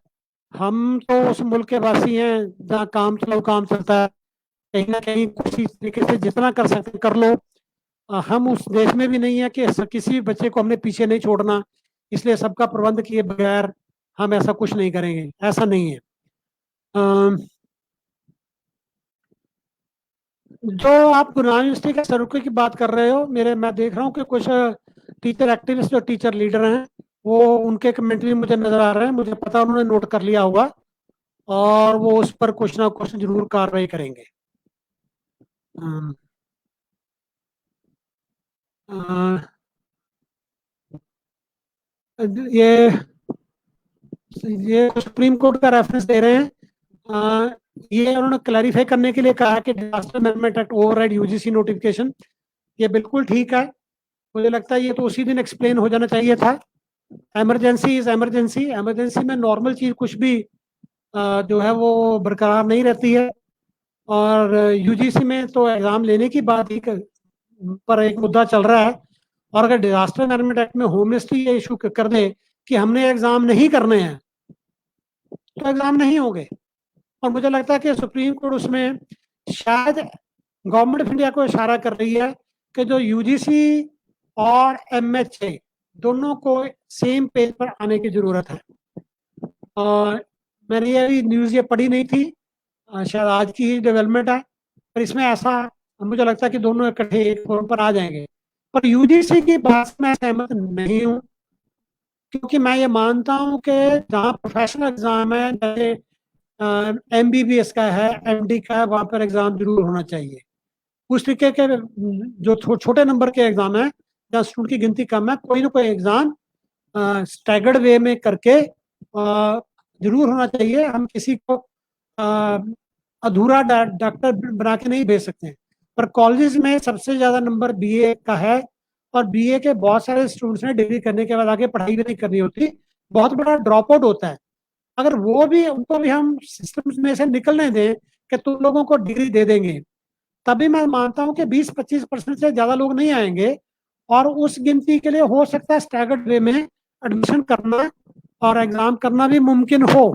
हम तो उस मुल्क के वासी हैं जहाँ काम चलो काम चलता है। कहीं ना कहीं किसी तरीके से जितना कर सकते कर लो। हम उस देश में भी नहीं है कि किसी भी बच्चे को हमने पीछे नहीं छोड़ना, इसलिए सबका प्रबंध किए बगैर हम ऐसा कुछ नहीं करेंगे, ऐसा नहीं है। अम, जो आप गुरु यूनिवर्सिटी के सरुके की बात कर रहे हो, मेरे मैं देख रहा हूँ कि कुछ टीचर एक्टिविस्ट जो टीचर लीडर हैं वो उनके कमेंट भी मुझे नजर आ रहे हैं। मुझे पता उन्होंने नोट कर लिया होगा और वो उस पर कुछ ना कुछ जरूर कार्रवाई करेंगे। अम, अ, ये ये सुप्रीम कोर्ट का रेफरेंस दे रहे हैं। ये उन्होंने क्लैरिफाई करने के लिए कहा कि disaster management act override UGC notification. ये बिल्कुल ठीक है। मुझे लगता है ये तो उसी दिन एक्सप्लेन हो जाना चाहिए था। इमरजेंसी इज इमरजेंसी, इमरजेंसी में नॉर्मल चीज कुछ भी जो है वो बरकरार नहीं रहती है। और यूजीसी में तो एग्जाम लेने की बात ही पर एक मुद्दा चल रहा है। और अगर डिजास्टर मैनेजमेंट एक्ट में होम मिनिस्ट्री ये इशू कर दे कि हमने एग्जाम नहीं करने हैं तो एग्जाम नहीं होंगे। और मुझे लगता है कि सुप्रीम कोर्ट उसमें शायद गवर्नमेंट ऑफ इंडिया को इशारा कर रही है कि जो यूजीसी और एमएचए दोनों को सेम पेज पर आने की जरूरत है। और मैंने ये न्यूज़ ये पढ़ी नहीं थी, शायद आज की ही डेवलपमेंट है। पर इसमें ऐसा मुझे लगता है कि दोनों इकट्ठे एक फोरम पर आ जाएंगे। पर यूजीसी की बात से मैं सहमत नहीं हूँ, क्योंकि मैं ये मानता हूँ कि जहाँ प्रोफेशनल एग्जाम है, जैसे एमबीबीएस का है, एमडी का है, वहाँ पर एग्जाम जरूर होना चाहिए। उस तरीके के जो छोटे नंबर के एग्जाम है जहाँ स्टूडेंट की गिनती कम है, कोई ना कोई एग्जाम स्टैगर्ड वे में करके जरूर होना चाहिए। हम किसी को अधूरा डॉक्टर बना के नहीं भेज सकते हैं। पर कॉलेज में सबसे ज्यादा नंबर बीए का है और बीए के बहुत सारे स्टूडेंट्स ने डिग्री करने के बाद आगे पढ़ाई भी नहीं करनी होती, बहुत बड़ा ड्रॉप आउट होता है। अगर वो भी उनको भी हम सिस्टम में से निकलने दें कि तुम लोगों को डिग्री दे देंगे, तभी मैं मानता हूं कि 20-25% से ज्यादा लोग नहीं आएंगे। और उस गिनती के लिए हो सकता है स्टैगर्ड वे में एडमिशन करना और एग्जाम करना भी मुमकिन हो।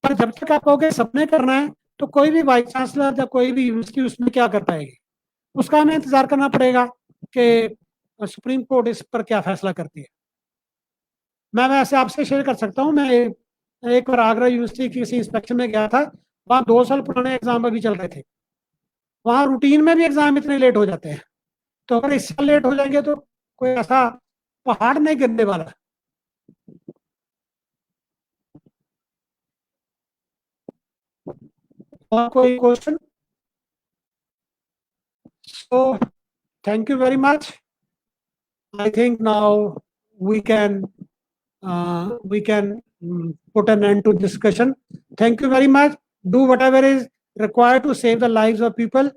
पर जब तक आप कहोगे सबने करना है तो कोई भी वाइस चांसलर या कोई भी यूनिवर्सिटी उसमें क्या कर पाएगी। उसका हमें इंतजार करना पड़ेगा कि सुप्रीम कोर्ट इस पर क्या फैसला करती है। मैं वैसे आपसे शेयर कर सकता हूँ, मैं एक बार आगरा यूनिवर्सिटी की किसी इंस्पेक्शन में गया था। वहाँ 2 साल पुराने एग्जाम अभी चल रहे थे। वहाँ रूटीन में भी एग्जाम इतने लेट हो जाते हैं। तो अगर इस साल लेट हो जाएंगे तो कोई ऐसा पहाड़ नहीं गिरने वाला। और कोई question? So thank you very much. I think now we can we can put an end to discussion. Thank you very much. Do whatever is required to save the lives of people.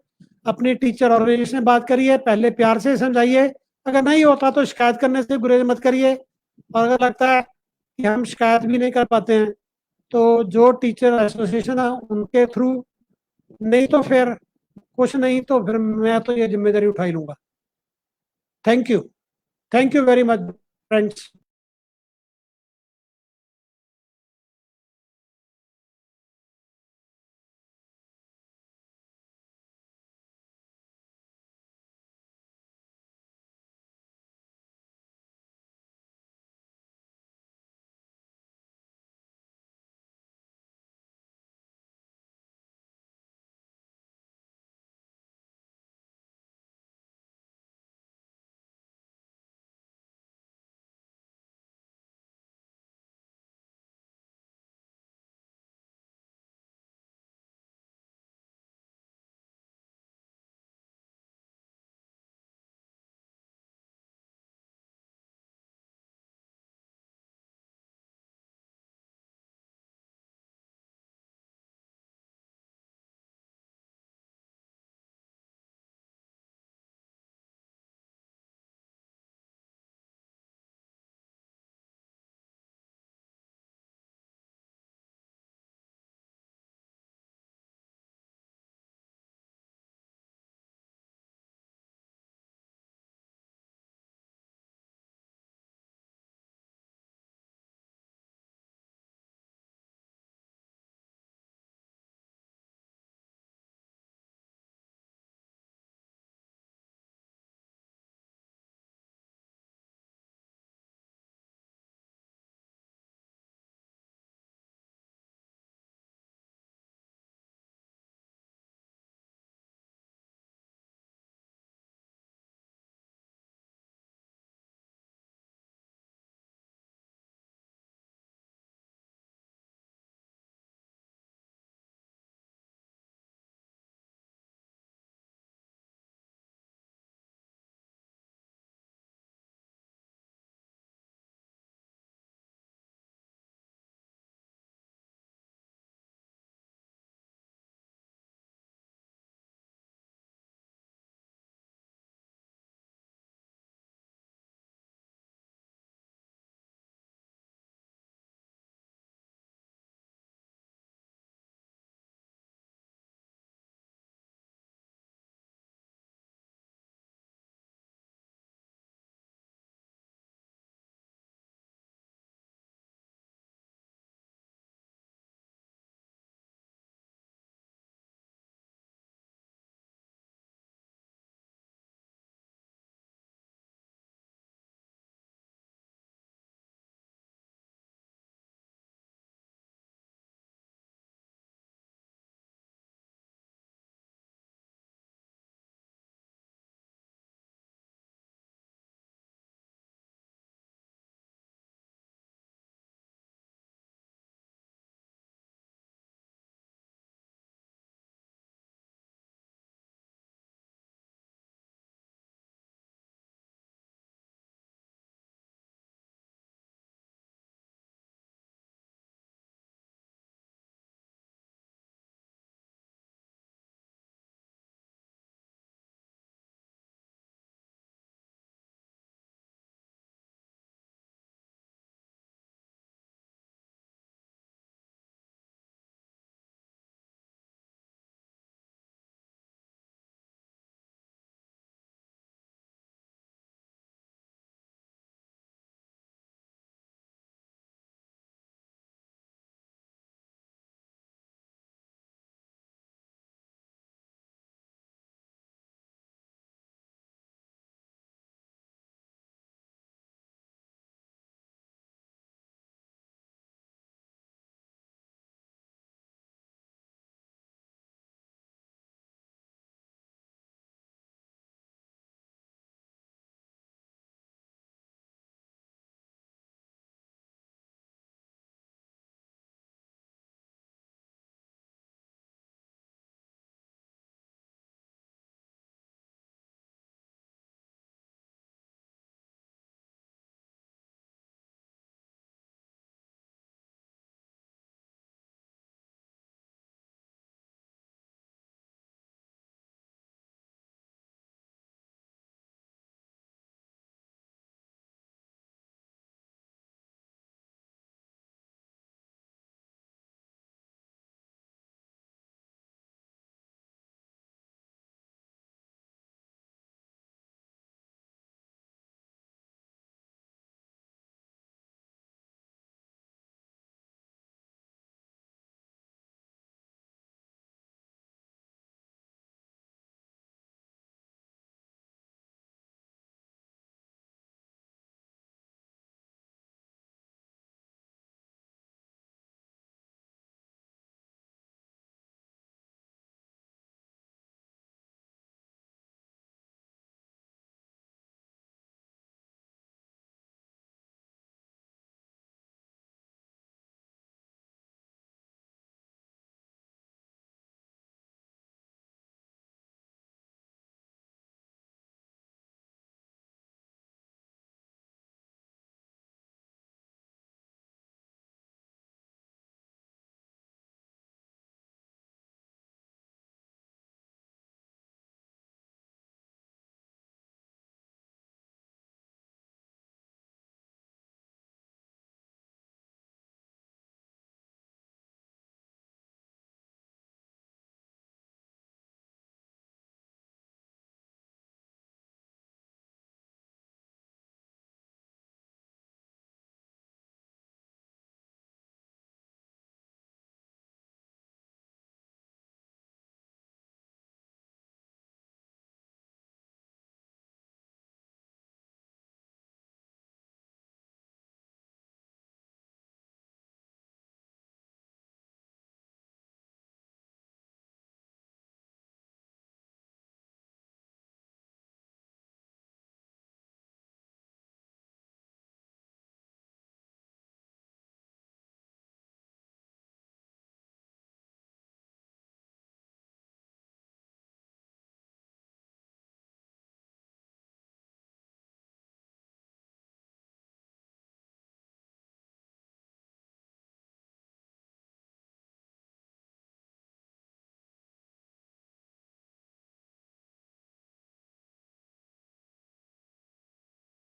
अपनी teacher organisation से बात करिए, पहले प्यार से समझाइए। अगर नहीं होता तो शिकायत करने से गुरेज मत करिए। और अगर लगता है कि हम शिकायत भी नहीं कर पाते हैं तो जो टीचर एसोसिएशन है उनके थ्रू, नहीं तो फिर कुछ नहीं तो फिर मैं तो ये जिम्मेदारी उठा ही लूंगा। Thank you. Thank you very much friends.